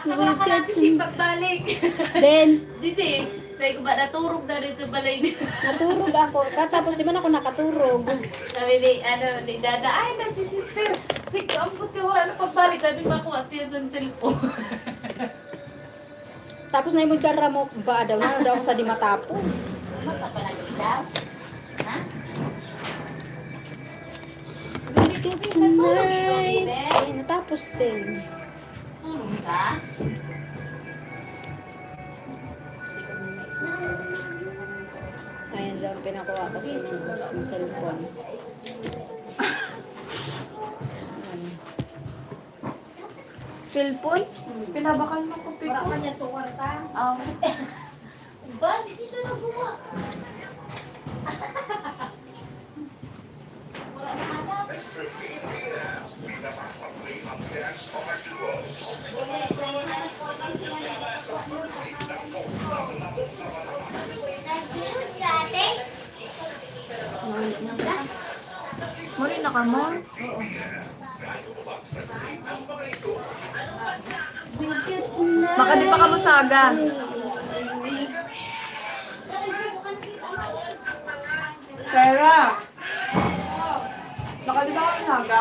Wala ka lang si pagbalik. Then, Didi, sabi ko ba naturog na rin sa balay niya. naturog ako. Tapos di man ako nakaturog. Sabi ni Dada, ay na si sister. Sige, amput ka wala pagbalik. Sabi makuha siya sa cellphone. Tapos na yung magkaramok ba daw na daw ako sa di matapos. Mata pa lang ilaw. Ha? Tonight. Ay, natapos din. Tulog ka? Ayun daw, pinakuha ko sa cellphone. Cellphone? Pinabakal mo ko piko. Wala ka niya to kwarta. Ba, di dito na buwa. Wala na hanap. Extra PM. Pinapasabay ang dance mga duos. Muli na ka mo? Baka di pa ka masaga. Pera. Baka di pa ka masaga.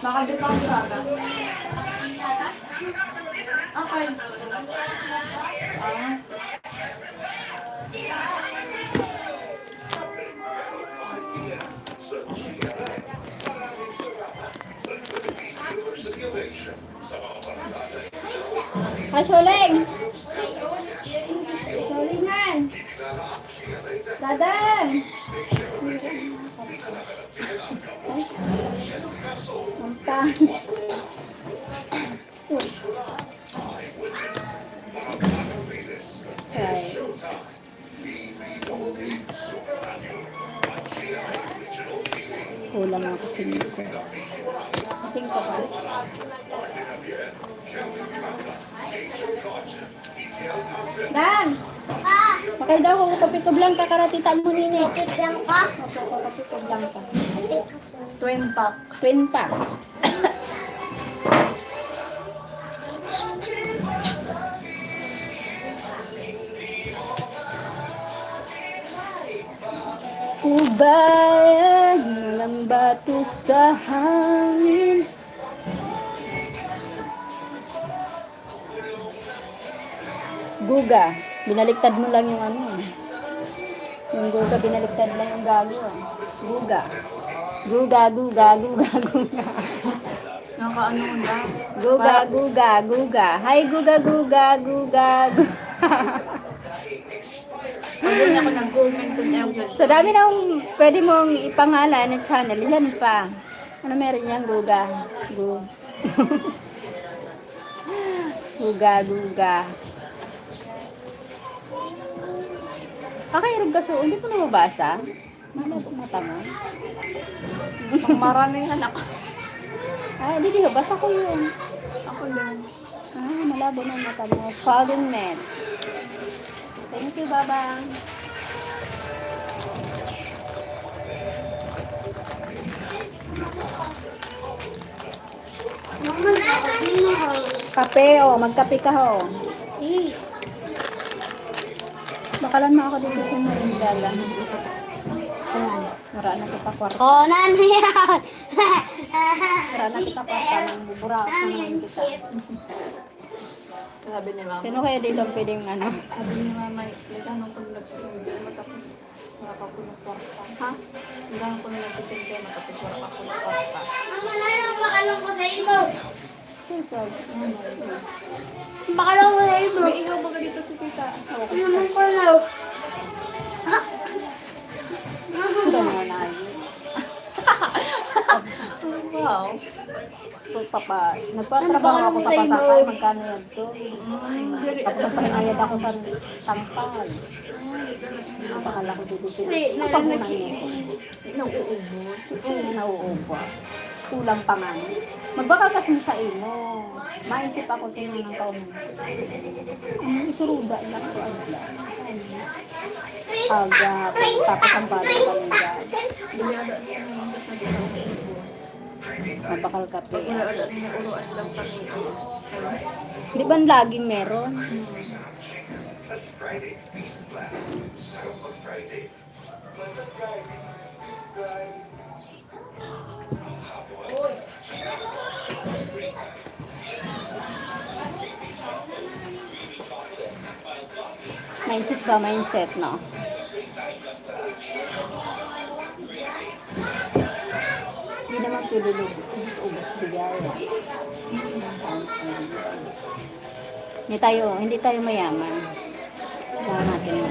Baka di pa ka masaga. Okay. Ay, Soleng! Solengan! Dadang! Ang pangit. Ay. Kulang ako 5. 5 pa. Dan! Pakil daw kung Kopiko Blanca karatita mo nini. Kopiko Blanca. Twin pack. Twin pack. Ubay ng bato sa hangin. Guga, binaliktad mo lang yung ano. Yung guga, binaliktad lang yung gago. Guga. Guga, guga, guga, guga. Nakaano ko na. Guga, guga, guga. Hi, guga, guga, guga, guga. Pagod ako ng comment kung ewan. So, dami nang pwede mong ipangalan na channel. Yan pa. Ano meron yan, guga? Guga, guga. Pakairob ka so, hindi ko na mabasa. Malabo mata mo. Pang maraming anak. Ah, hindi, basa ko yun. Ako yun. Ah, malabo na yung mata mo. Fallen man. Thank you, Babang. Kape, oh. Magkape ka, oh. Bakalan mo ako dito sa Marindala. Ayan, maraan na kita kwarta. Oh, nano yan? Maraan na kita kwarta. Nang bubura ako naman kita. Sabi ni mama. Sino kaya dito ang pwedeng ano? Sabi ni mama, ano kung nagsisimple matapos wala pa ko ng kwarta. Ha? Hanggang kung nagsisimple matapos wala pa ko ng kwarta. Mama, nano ang pakalong ko sa imo? Siyempre. Pakalong ko sa imo. May ihaw ba ka dito si tita? Ano naman ko na? Ha? Gano'n na yun. Wow. Nagpatrabaho ako sa pasakay. Magkano yan to? Tapos nagpahingayad ako sa tangkal. Napakala ko dito sila. Kapag mo nang iso. Nauubos. Nauubo. Kulang pa nga. Magbaka kasi sa ino. Maisip ako sa inyo ng taon. Isuruda lang ko ang agap. Tapos ang bata kanila. Biyada niya naman ba't naging sa ubos? Mabakal kape. Wala niya uruan lang kami. Di ba laging meron? Friday, Feast Plan. Silver Friday. Mindset ba? Mindset, no? Hindi naman pwede ubos bigay. Hindi tayo mayaman. Kailangan natin mo.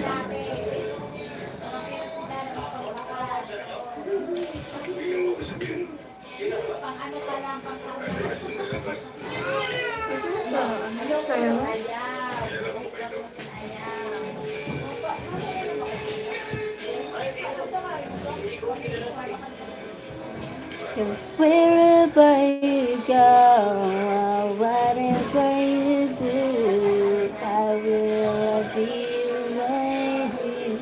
Cause wherever you go, whatever you do, I will be right here.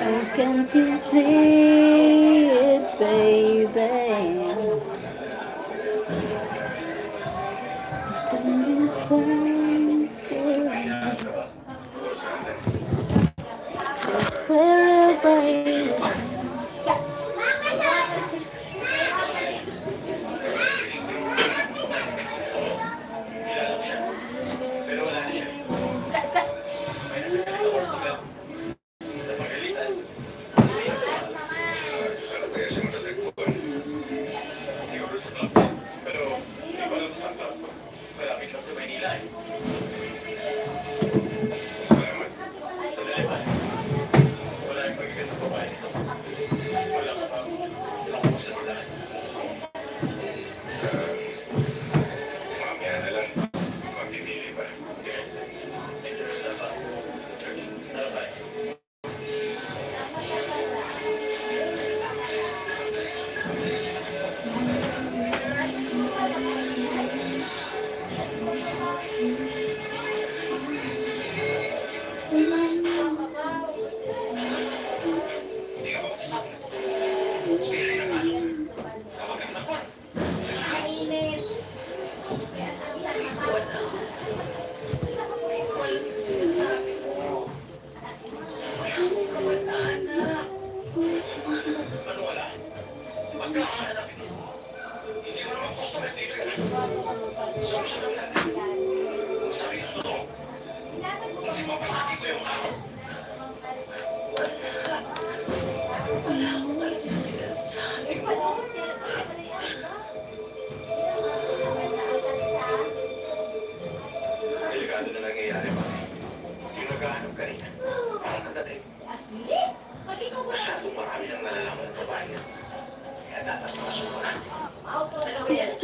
Oh, can't you see it, baby? Can be something. Just wherever you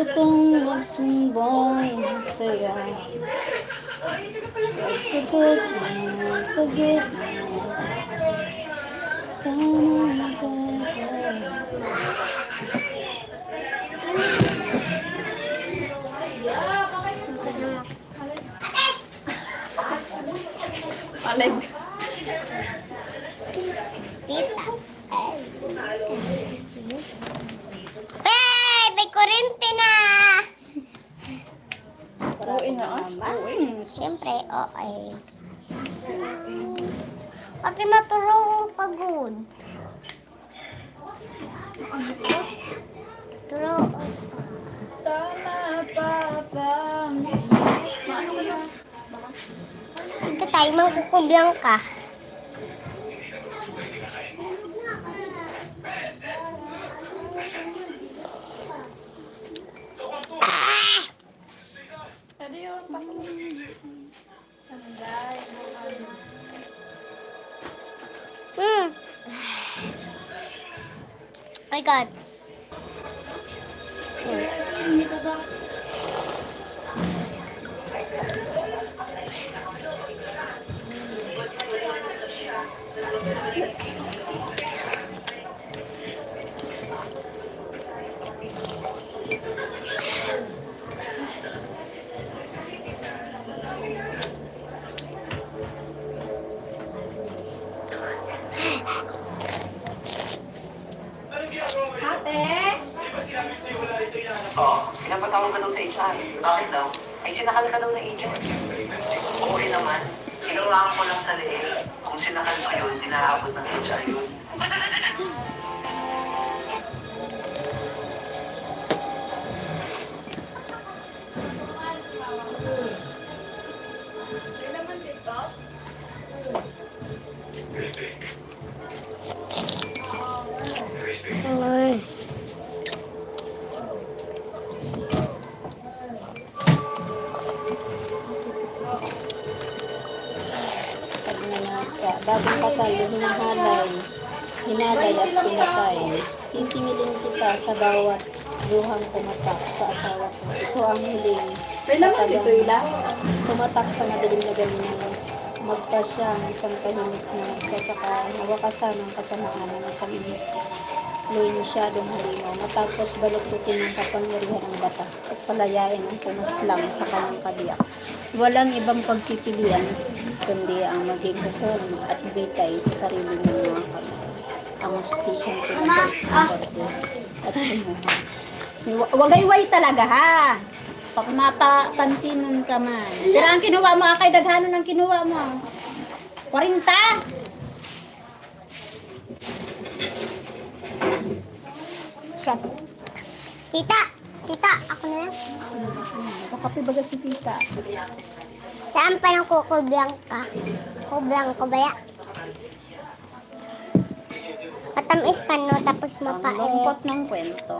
Gusto kong magsumbong sa'yo. Pagod na, pagod na. Tama ba? Aleg. Tita. Hey, may kurente na. Uwi na Uwi. Siyempre, okay. Pati matulong pagod. Turo. Tama, Papa. Ito tayo mangkukubyang ka. Ano yun? My God. Oo, pinapatawag ka daw sa HR. Bakit daw? Ay, sinakal ka daw na agent. Okay naman. Kinuhaan ko lang sa leeg. Kung sinakal ko yun, dinahabot ng HR yun. Ay. Pag na nasa bagong kasal, hinalay at pinatay. Sisingilin kita sa bawat luhang tumatak sa asawa ko. Ito ang huling May laman dito katagang ilang. tumatak sa madilim na galingan. Magpasya ang isang tahimik na nagsasaka, nawakasan ang kasamaan ng isang masyadong halimaw. Matapos baluktutin ng kapangyarihan ng batas at palayain ang pumuslang sa kanyang kadiyak. Walang ibang pagpipilian kundi ang maging hukom at bitay sa sarili ng mga kamay. Ang justisyang pinagay at kumuha. Wagayway talaga ha! Pag mapapansinan ka man. Pero ang kinuha mo, kay daghanon ang kinuha mo. 40? Siya. Tita, tita, ako na lang. Nakapi baga si tita. Saan pa nang kukubyang ka? Kubyang ko ba ya? Matamis pa no, tapos Ang mapait. lungkot ng kwento.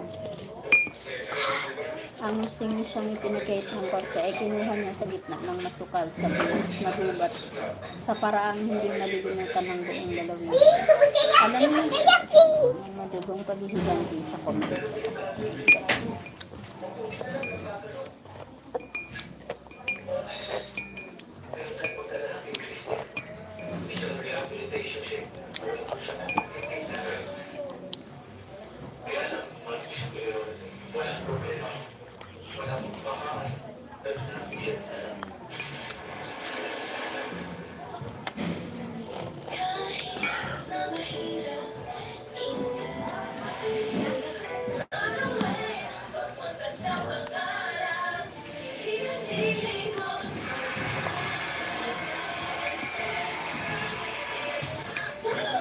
Ang sing siyang pinakait ng korte ay kinuha niya sa gitna ng masukal sa nagubat sa paraang hindi malilimutan ng buong dalawin. Alam niyo, ang madugong paghihiganti sa komite.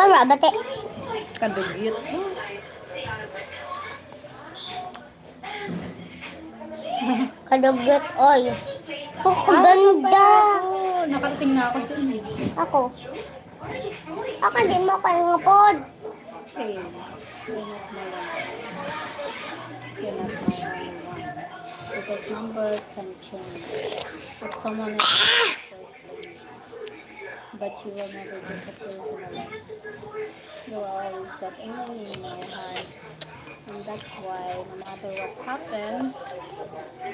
Para bate. Kadugyot. Kadugot, oy. Oh, ganda. Oh, nakarating na ako dyan eh. Ako. Ako din mo kayo nga pod. Okay. Cannot my because number can change. But someone else in the first place. But you will never be the personalized. You are always that only in my heart. And that's why no matter what happens,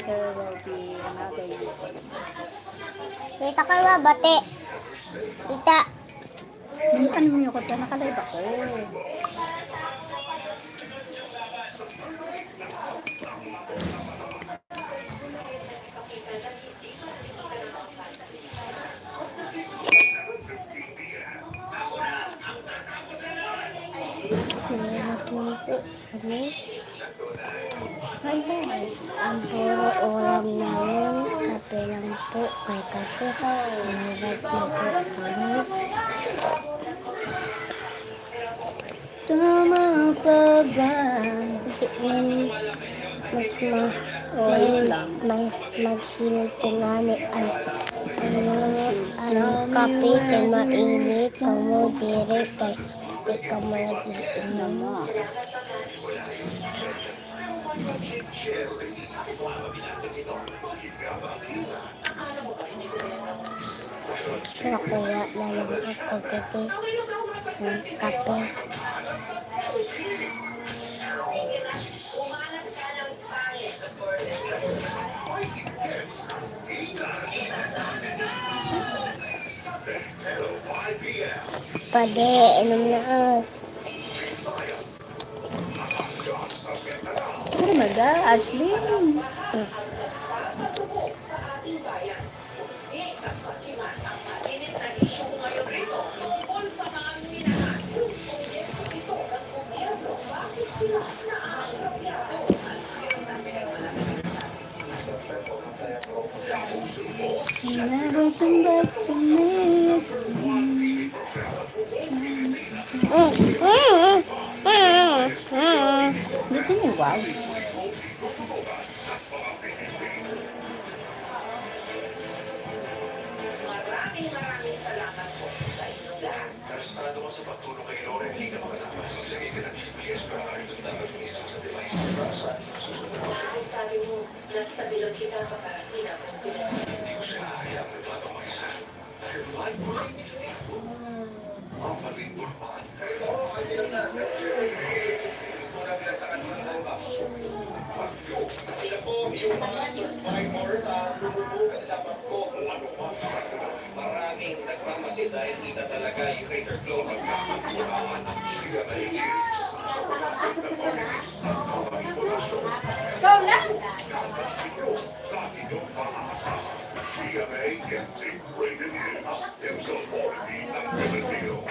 there will be another you. Tita ka ba, bate? Tita. Ano mo yung kota? Nakalive ako. Meron po kami. Hi, hi. Ang puro ulam namin, kape lang po. May kasi mahirap na po kami. Tama pa ba? Mas Wait lang. mas maghilot nga ni ang kape kay mainit. Kamo dire kay ikaw mo nag-iinom mo. Kaya kuya, lalang ako kiti sa kape. Pwede, inom na. Oh my God, Ashley. Never come back to me. Di sini, wow. Arestado ka sa pagtulong kay Loren, hindi ka makatakas. Lagay ka ng GPS para kahit doon dapat mismo sa device para sa susunod mo siya. Sabi mo, nasa tabi lang kita kapag pinapos ko lang. Hindi ko siya hayaan may bata mag-isa. Dahil live mo lang isip mo. Ang palingburman. Sila po yung mga survivors sa lumubog at labangko. Maraming nagmamasid dahil kita talaga yung Greater Global Kapag-Purahan ng GMA Games. Sa malapit na pamilis at kapag-ipulasyon. Ikaw lang! Dapat ito, dati yung maaasahan. GMA Integrated News. Denzel Forty ng Pilipino.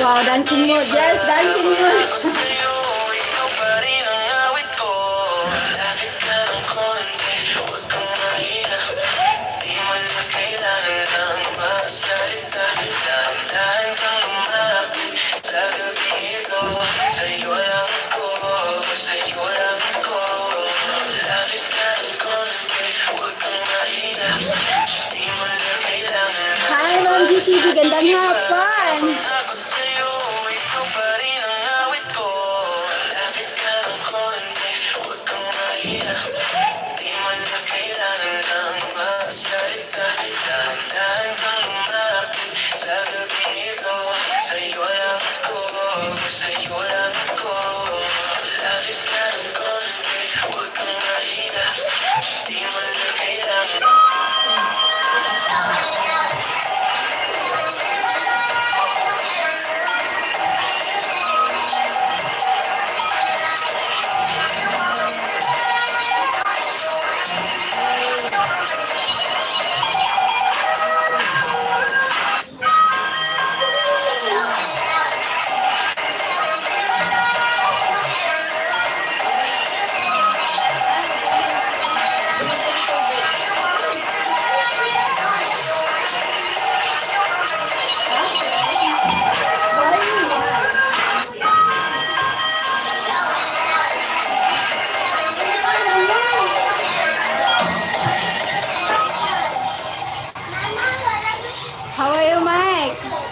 Wow, dancing mood. Yes, dancing mood. Hi, Ma'am GTV. Gandang hapon. How are you, Mike?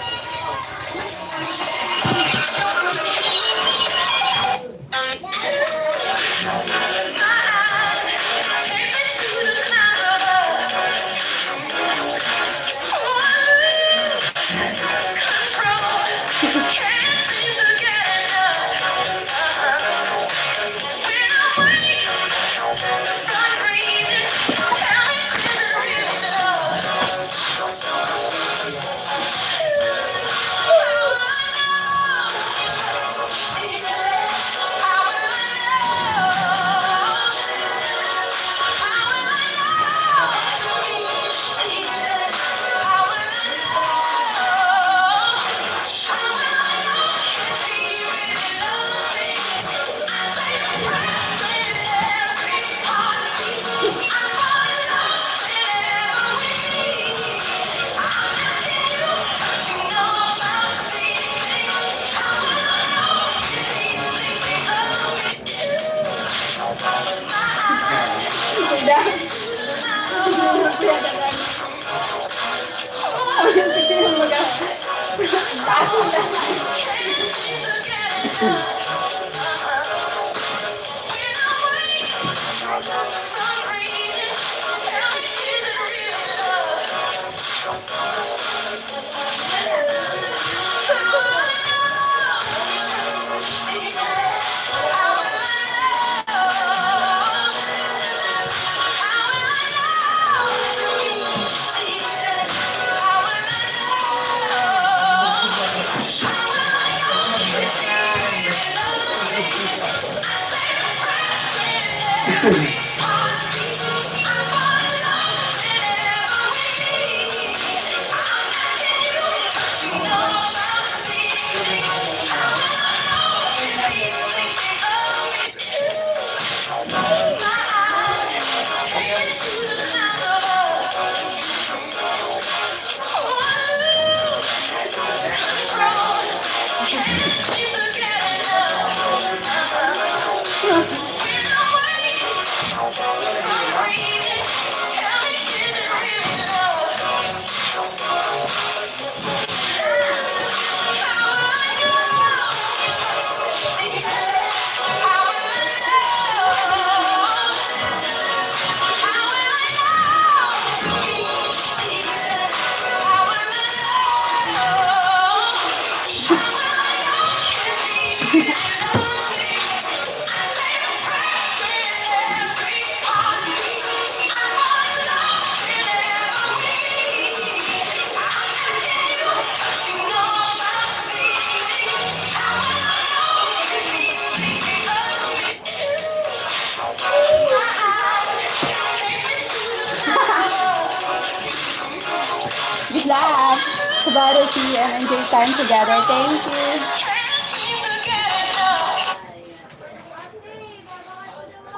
bottle tea and enjoy time together. Thank you.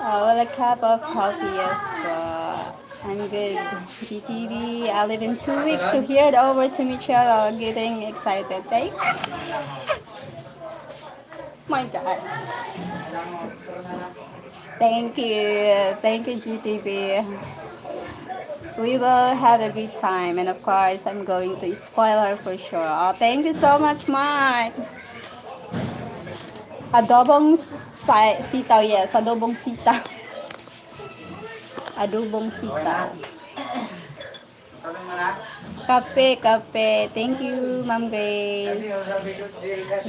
Well, a cup of coffee, yes, but I'm good. GTV, I live in 2 weeks to hear it over to Michelle. Getting excited. Thank my God. Thank you. Thank you, GTV. We will have a good time. And of course, I'm going to spoil her for sure. Oh, thank you so much, Mike. Adobong sitaw, yes. Adobong sitaw. Adobong sitaw. Kape, kape. Thank you, Ma'am Grace.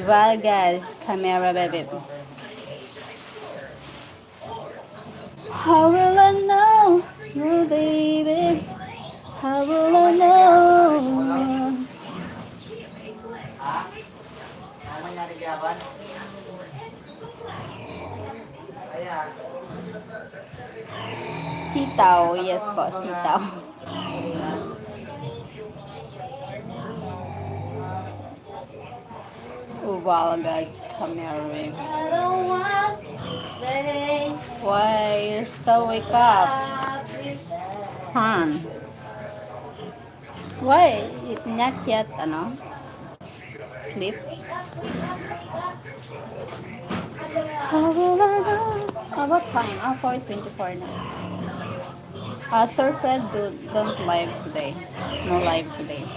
Vargas, camera, baby. How will I know? Oh, baby. How will I know? Sitaw, yes po, sitaw. Wow, guys, camera. I don't want to say Why you still wake up? Han? Why? It not yet, ano? Sleep? How will I know? What time? 4:24 na. Sir Fred, don't live today. No live today.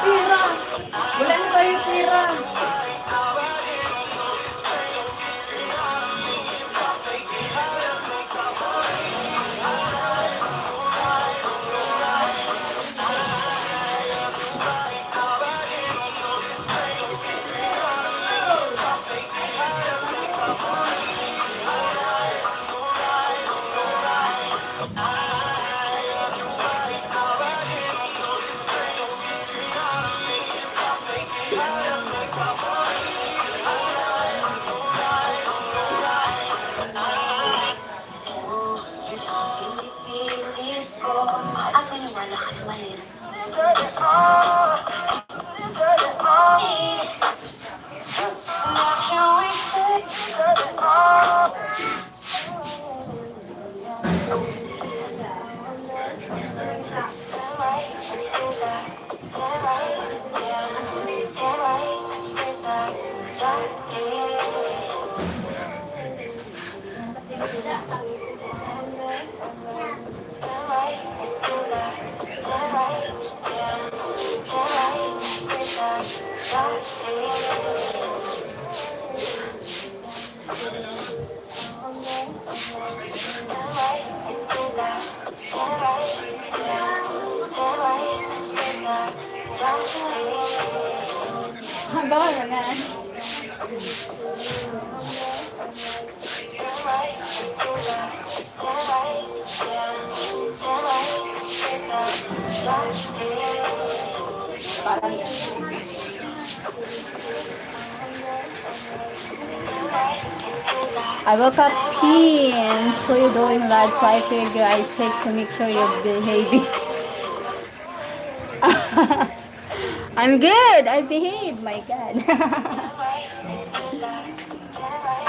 Pira! Wala na tayo pira! Bawa na. Parang yan. I woke up Pin, so you're doing live, so I figure I take to make sure you're behaving. I'm good. I behave. My God.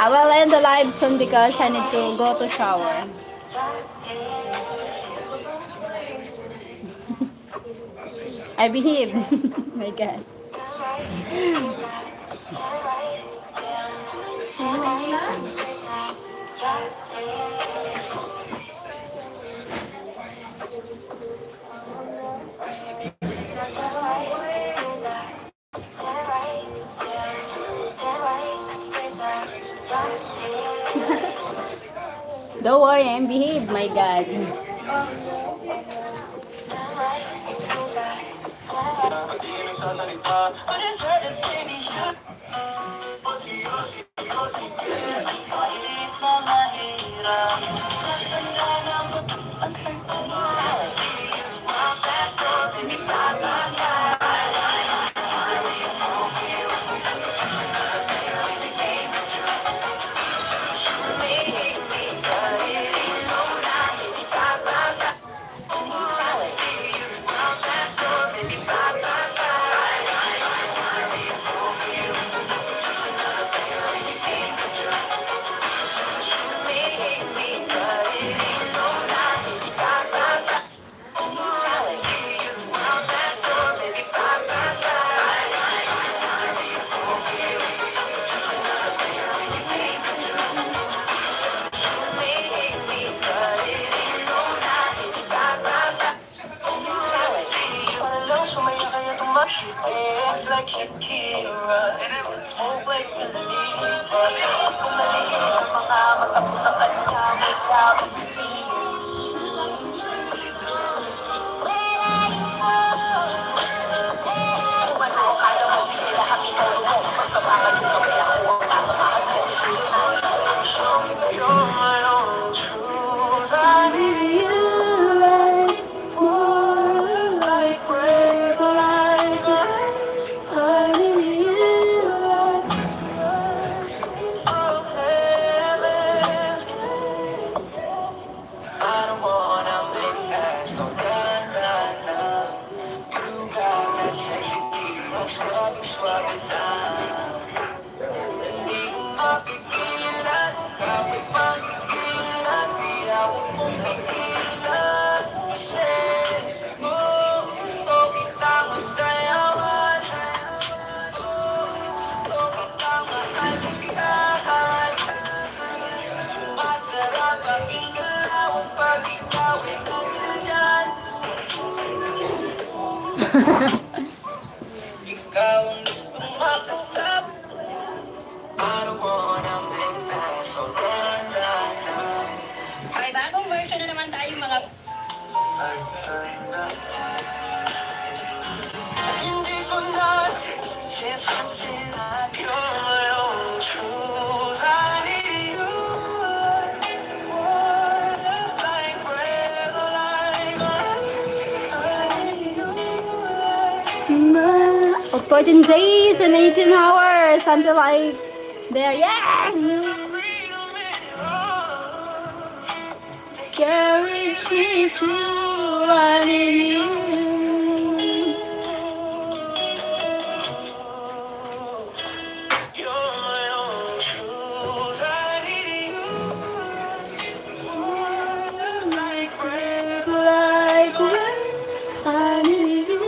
I will end the live soon because I need to go to shower. I behave. My God. Don't worry, I'm behave. My God. May bagong version na naman tayo mga Of 14 days and 18 hours until I there. Yeah. Carriage me through. I need you. Like rain, I need you.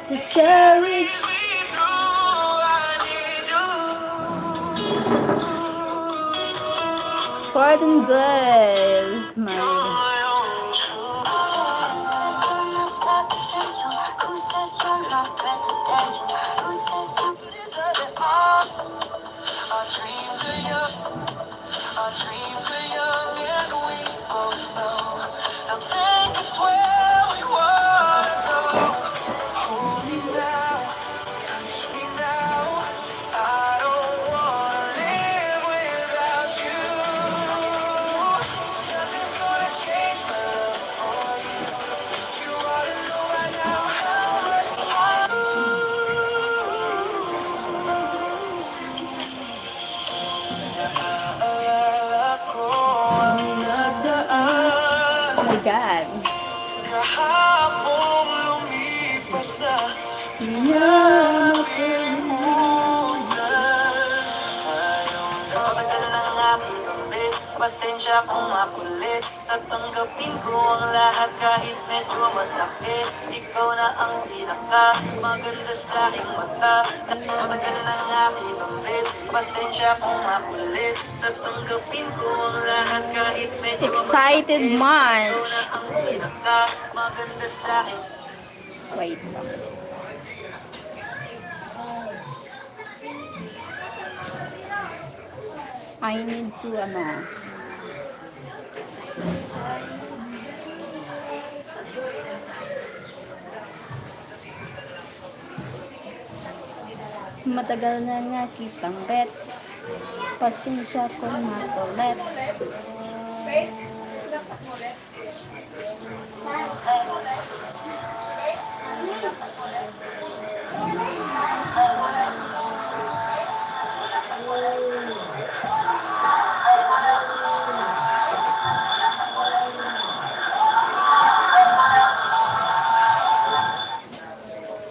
The carriage. Pardon bless my. Our dreams are young and we Oh my God. Matagal ng aking gabi, pasensya kung makulit. Tatanggapin ko ang lahat kahit medyo masakit. Ikaw na ang pinaka maganda sa aking mata. Matagal ng aking gabi, pasensya kung makulit. Tatanggapin ko ang lahat kahit medyo Excited masakit. March. Ikaw na ang pinaka maganda sa aking Wait lang. I need to, matagal na nga kitang bet. Pasensya kung makulit.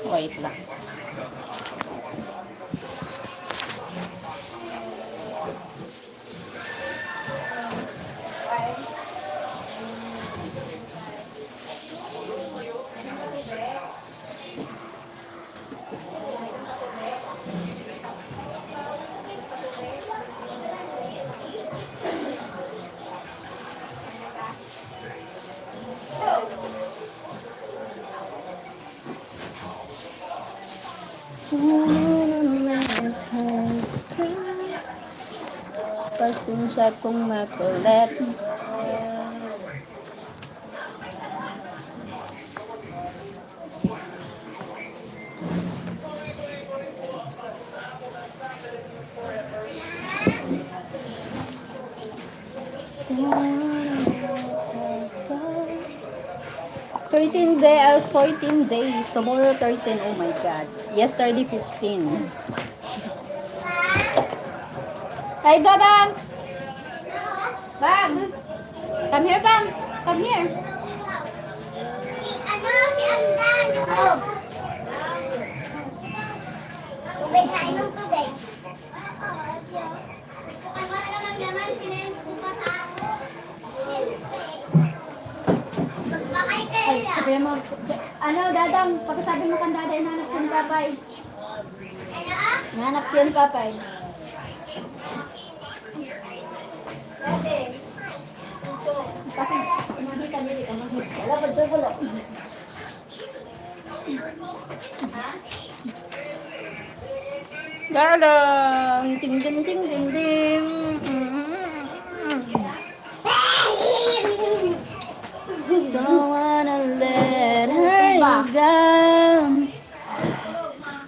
Wait lang. Pasensya kung makulit. Day or 14 days. Tomorrow 13. Oh my God. Yesterday 15. Hey, Babang! Bang! Come here, Bang! Come here. Ano si Andan? Tubig na, inom tubig. Ano naman naman, kinain ko pa sa ako. Magbakay kayo Ay, sabi mo. Ano, Dadang? Pagkasabi mo kang Daday, nahanap siya ni Papay. Ano ah? Nahanap siya ni Papay. Bakit? Makita niyo dito. Wala pa siya wala. Darling! Ting ting ting ting ting. Don't wanna let her go.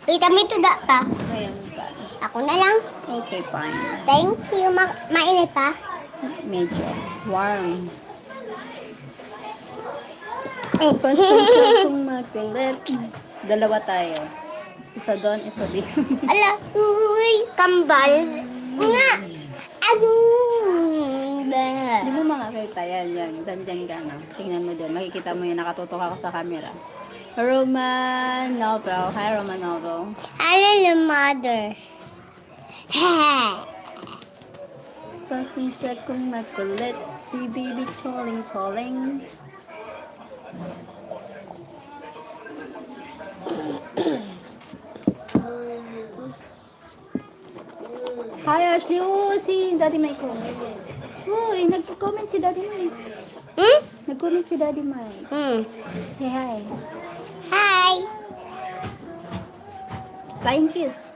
Tita, may tuda pa. Ayan pa. Ako na lang. Okay, fine. Thank you. Mainit pa. Medyo warm. Pasensya kung makulit. Dalawa tayo. Isa doon, isa dito. Ala, uy, kambal. Nga. Ano? Hindi mo makakita yan, yan. Dandiyan ka na. Tingnan mo doon. Makikita mo yung nakatutok ako sa camera. Roman novel. Hi, Roman novel. Ano yung mother? Pasensya kung makulit. Si baby toling-toling. Hi, Ashley. Oh, si Daddy Mike. Uy, nag-comment si Daddy Mike. Nag-comment si Daddy Mike. Say hi. Hi. Flying kiss.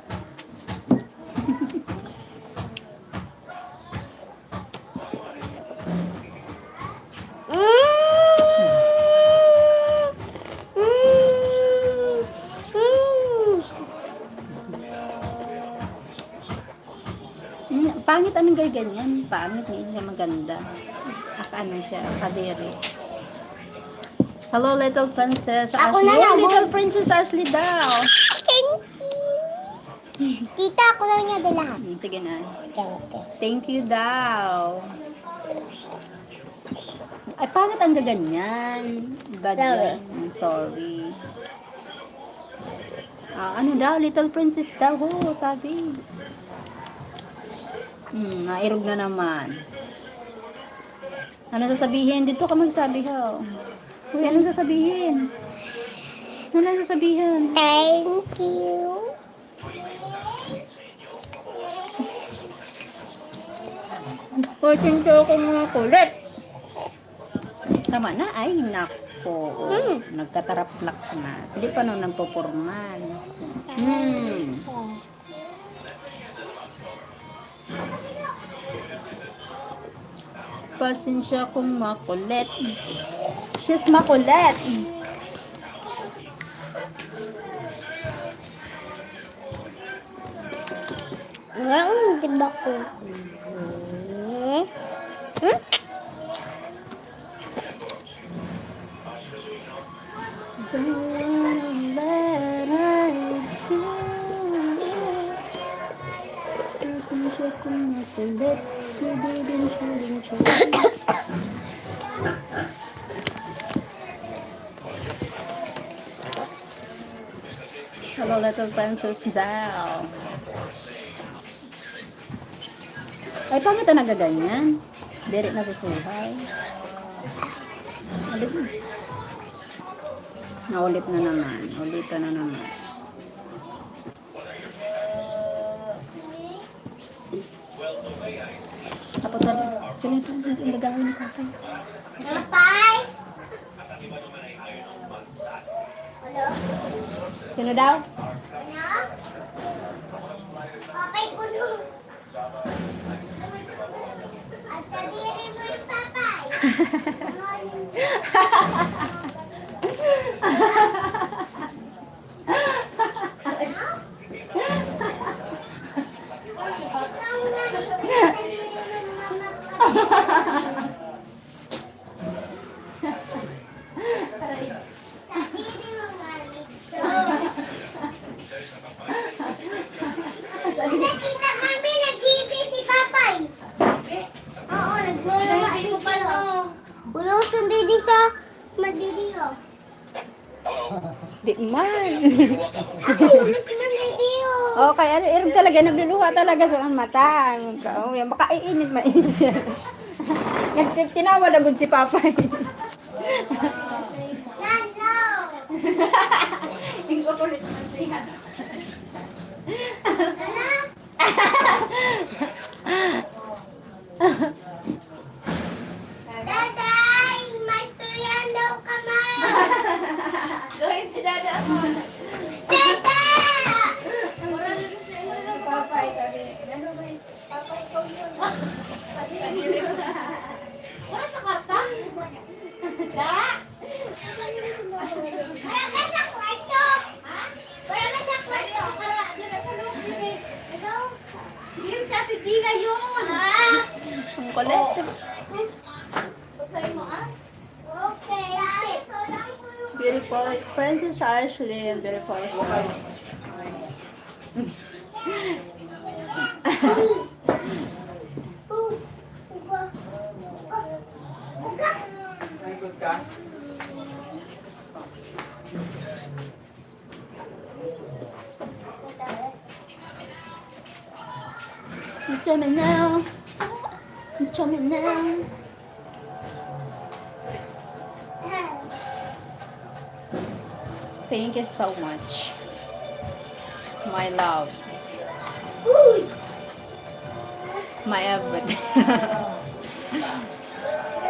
Pangit anong ganyan? Pangit, hindi siya maganda. Ano siya, kadiri. Hello, little princess. Ako Ashley. na Oh, lang, little princess Ashley daw. Thank you. Tita, ako lang niya lahat. Sige na. Thank you. Thank you daw. Ay, pangit ang gaganyan. Bad Sorry. yan. I'm sorry. Ano daw, little princess daw. Oh, sabi. Nairog na naman. Ano sasabihin? Dito ka magsabi ho. Uy, ano sasabihin? Ano sasabihin? Thank you. Fortune ko ako mga kulit. Tama na. Ay, nako. Nagkataraplak na. Hindi pa nung nagpupurman. Pasensya kung makulit. She's makulit. Di ba ko? Pasensya kung makulit. Sige din, chuling. Hello, little princess daw. Ay, pangit na nagaganyan. Diri na susuhay. Ulit na. Naulit na naman. Ulitan na naman. Tapos na. Sino ito? Ang gagawin ni Kapay. Kapay? Hello? Sino daw? Ano? Papay ko no. At sabihin mo yung papay. Nakita mami, nag-ibig si Papay. Oo, nagmulawa si Palo. Ulusun didi sa madidiyo. Di man. Ay, ulus na didiyo. Okay, ano, irog talaga, nagluluha talaga sa mata. Oh, yan, makaiinit, mainit siya. Tinawa na good si Papay. Nano. Yung kukulit naman siya. Ano? Daday, masturyan daw ka ma. Gawin si Dada mo. Dada! Papay, sabi, ano ba yun? Papay, ikaw yun. Wala sa kwarta? Da? Wala ka sa kwarto. Wala ka sa kwarto. Ano? Yun si Ate Gina yun. Ang kulit. Okay. Beautiful. Princess Ashley and beautiful. May good ka? You see me now. You show me now. Thank you so much. My love. My everything.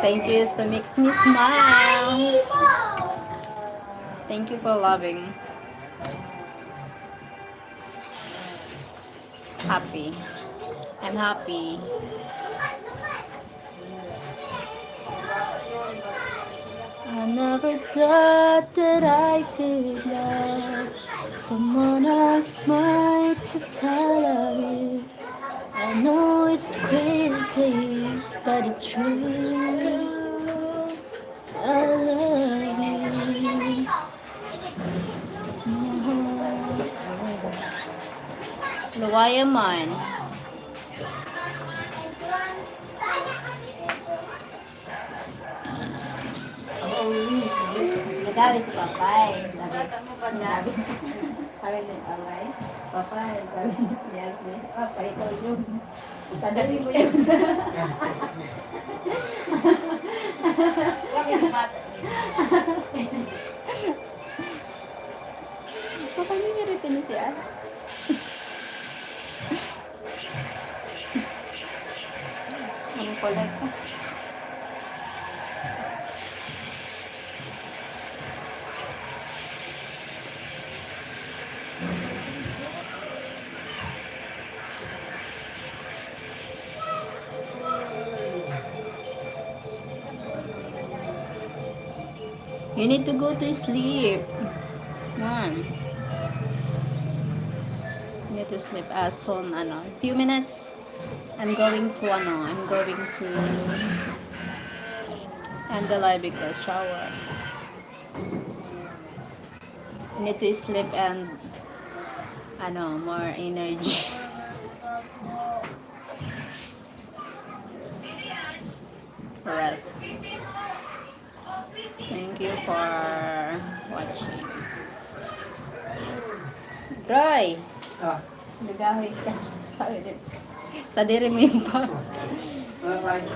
Thank you to makes me smile. Thank you for loving. Happy. I'm happy. I never thought that I could love someone as much as I love you. I know it's crazy, but it's true. I love you. Luwayaman. Nagawi si Papay. Sabi ni Papay. Papay, sabi niya si Papay, ito yung sadali mo yun. Papay niya rin ni siya. Ang kulit ko. You need to go to sleep. Come on. You need to sleep as soon, few minutes. I'm going to end the live because shower. You need to sleep and, more energy. Rest. Thank you for watching. Roy! Ah, Nagahoy ka. Sa dirimin pa. wala tayo.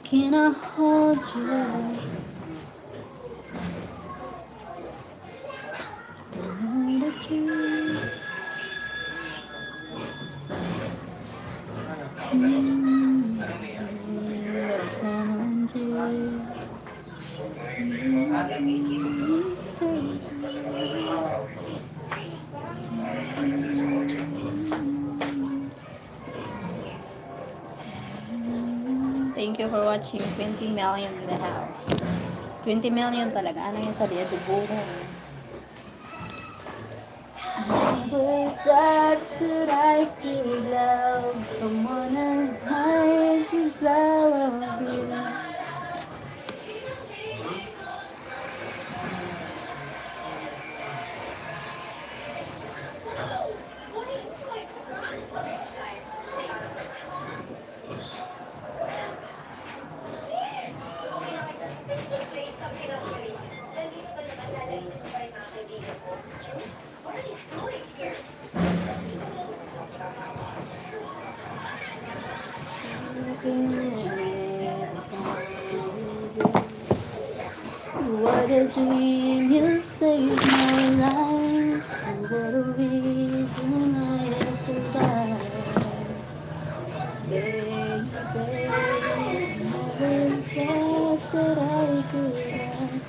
Can I hold you? Thank you for watching. 20 million in the house. 20 million talaga. Ano yung sa diya? Dubuhan. But that I could love someone as much as I love you. What a dream, you saved my life. What a reason I survived. Baby, never thought that I could have.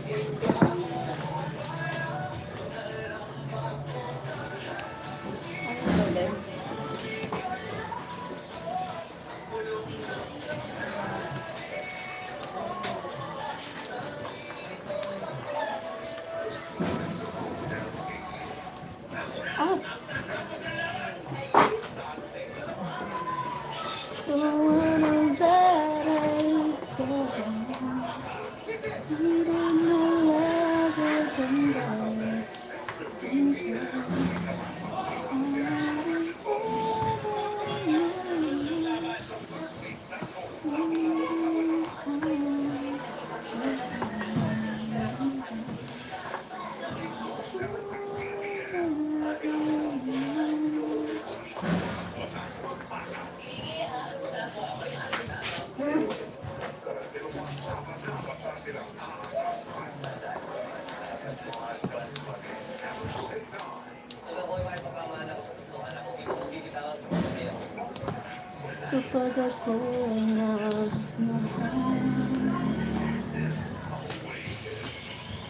Kapag ako ay nagmahal,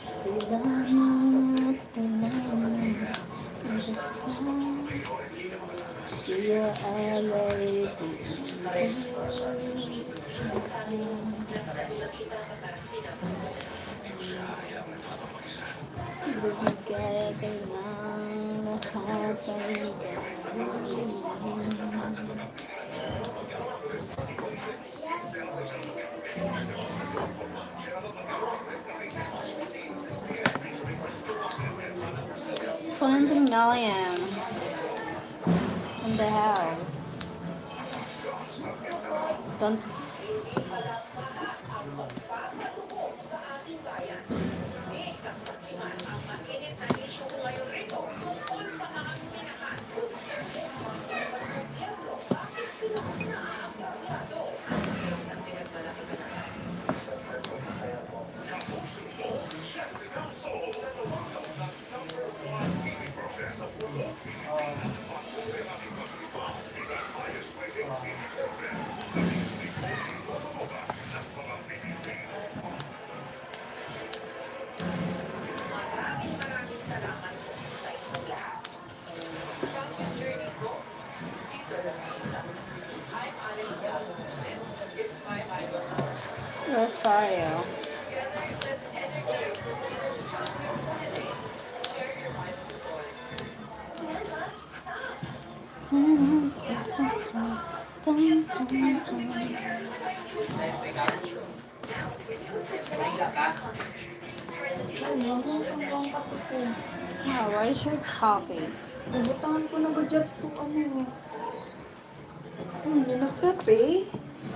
sila na pala kaya alay ko. Bibigay ng lahat ay $20 million in the house. Don't Rosario. Oh, where's your coffee? Nabutangan ko na ba dyan ito, ano? Hindi nagkape.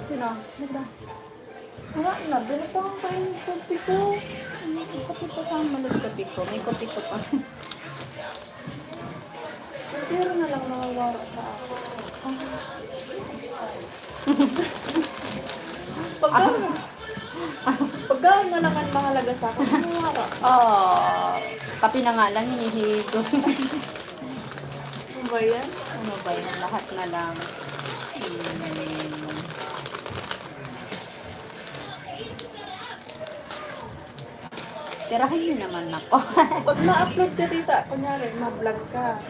Sino? Diba? Wala na, binatangan ko yung kopi ko. Kopi pa pa, malagkapi ko. May kopi ko pa. Pero na lang nawawara sa ako. Pagkain na lang ang mahalaga sa akin, nawawara. Oh, kapi na nga lang, hinihigo. Ano ba yan? Ano ba yun? Lahat na lang. Tirahin niyo naman ako. Pag ma-upload ka, tita, kunyari, ma-vlog ka.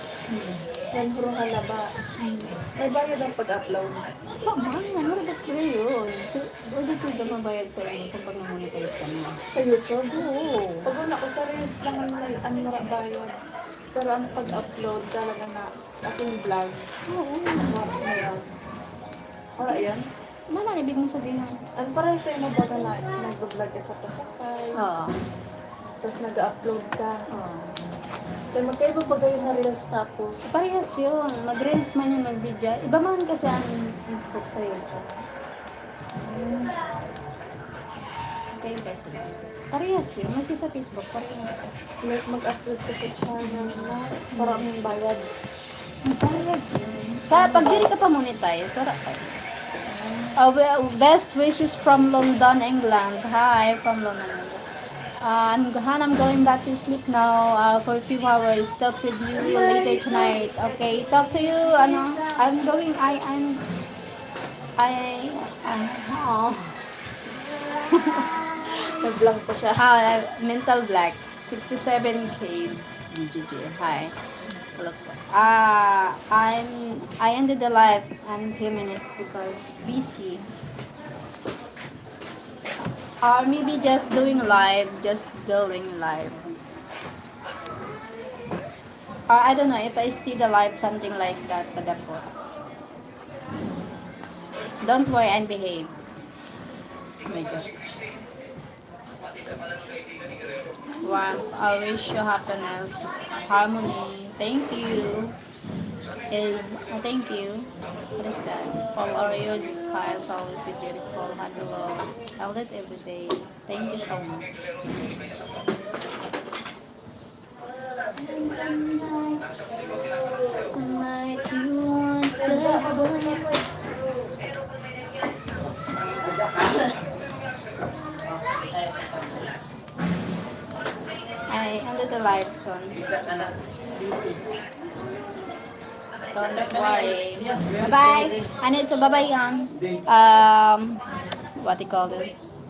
Yan, puro halaba. May bayad ang pag-upload. Mahal na, marabat ko yun. Ulit ko ba mabayad sa inyo sa pag namonetize ka na? Sa YouTube? Oo. Pag una ko sa Reels lang ang bayad. Pero ang pag-upload talaga na, as in vlog, Oo. yan. Wala yan? Wala, ibig mong sabihin. Ang parang sa'yo na baga na nag-vlog ka sa pasakay, Oo. tapos nag-upload ka. Oo. Kaya magkaiba ba kayo na Reels tapos? Parehas yun. Mag-reels man yung mag-video. Iba man kasi ang Facebook sa YouTube. Okay, best lang. Parehas yun. Mag sa Facebook, parehas yun. Mag-upload ka sa channel na para may bayad. Parehas yun. Sa pag diri ka pa monetize, sarap ka. Best wishes from London, England. Hi, from London, England. I'm going back to sleep now for a few hours. Talk with you later tonight. Okay, talk to you. Ano? Oh. Nag-vlog pa siya. Mental black. 67 kids. GG. Hi. Look. I ended the live in a few minutes because busy. Or maybe just doing live. Or I don't know if I see the live something like that. Padapot. Don't worry, I'm behaved. Oh my God. Wow, I wish you happiness, harmony. Thank you. Thank you. What is that? All our your desires always be beautiful, happy love. I live every day. Thank you so much. Tonight you want to I ended the live son. Busy. Don't worry. Bye bye. I need to bye bye what do you call this?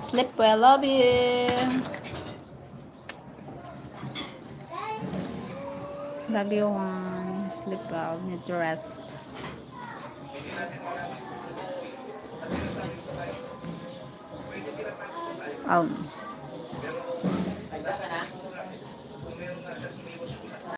Sleep well. Love you. Love you one. Sleep well. Need to rest.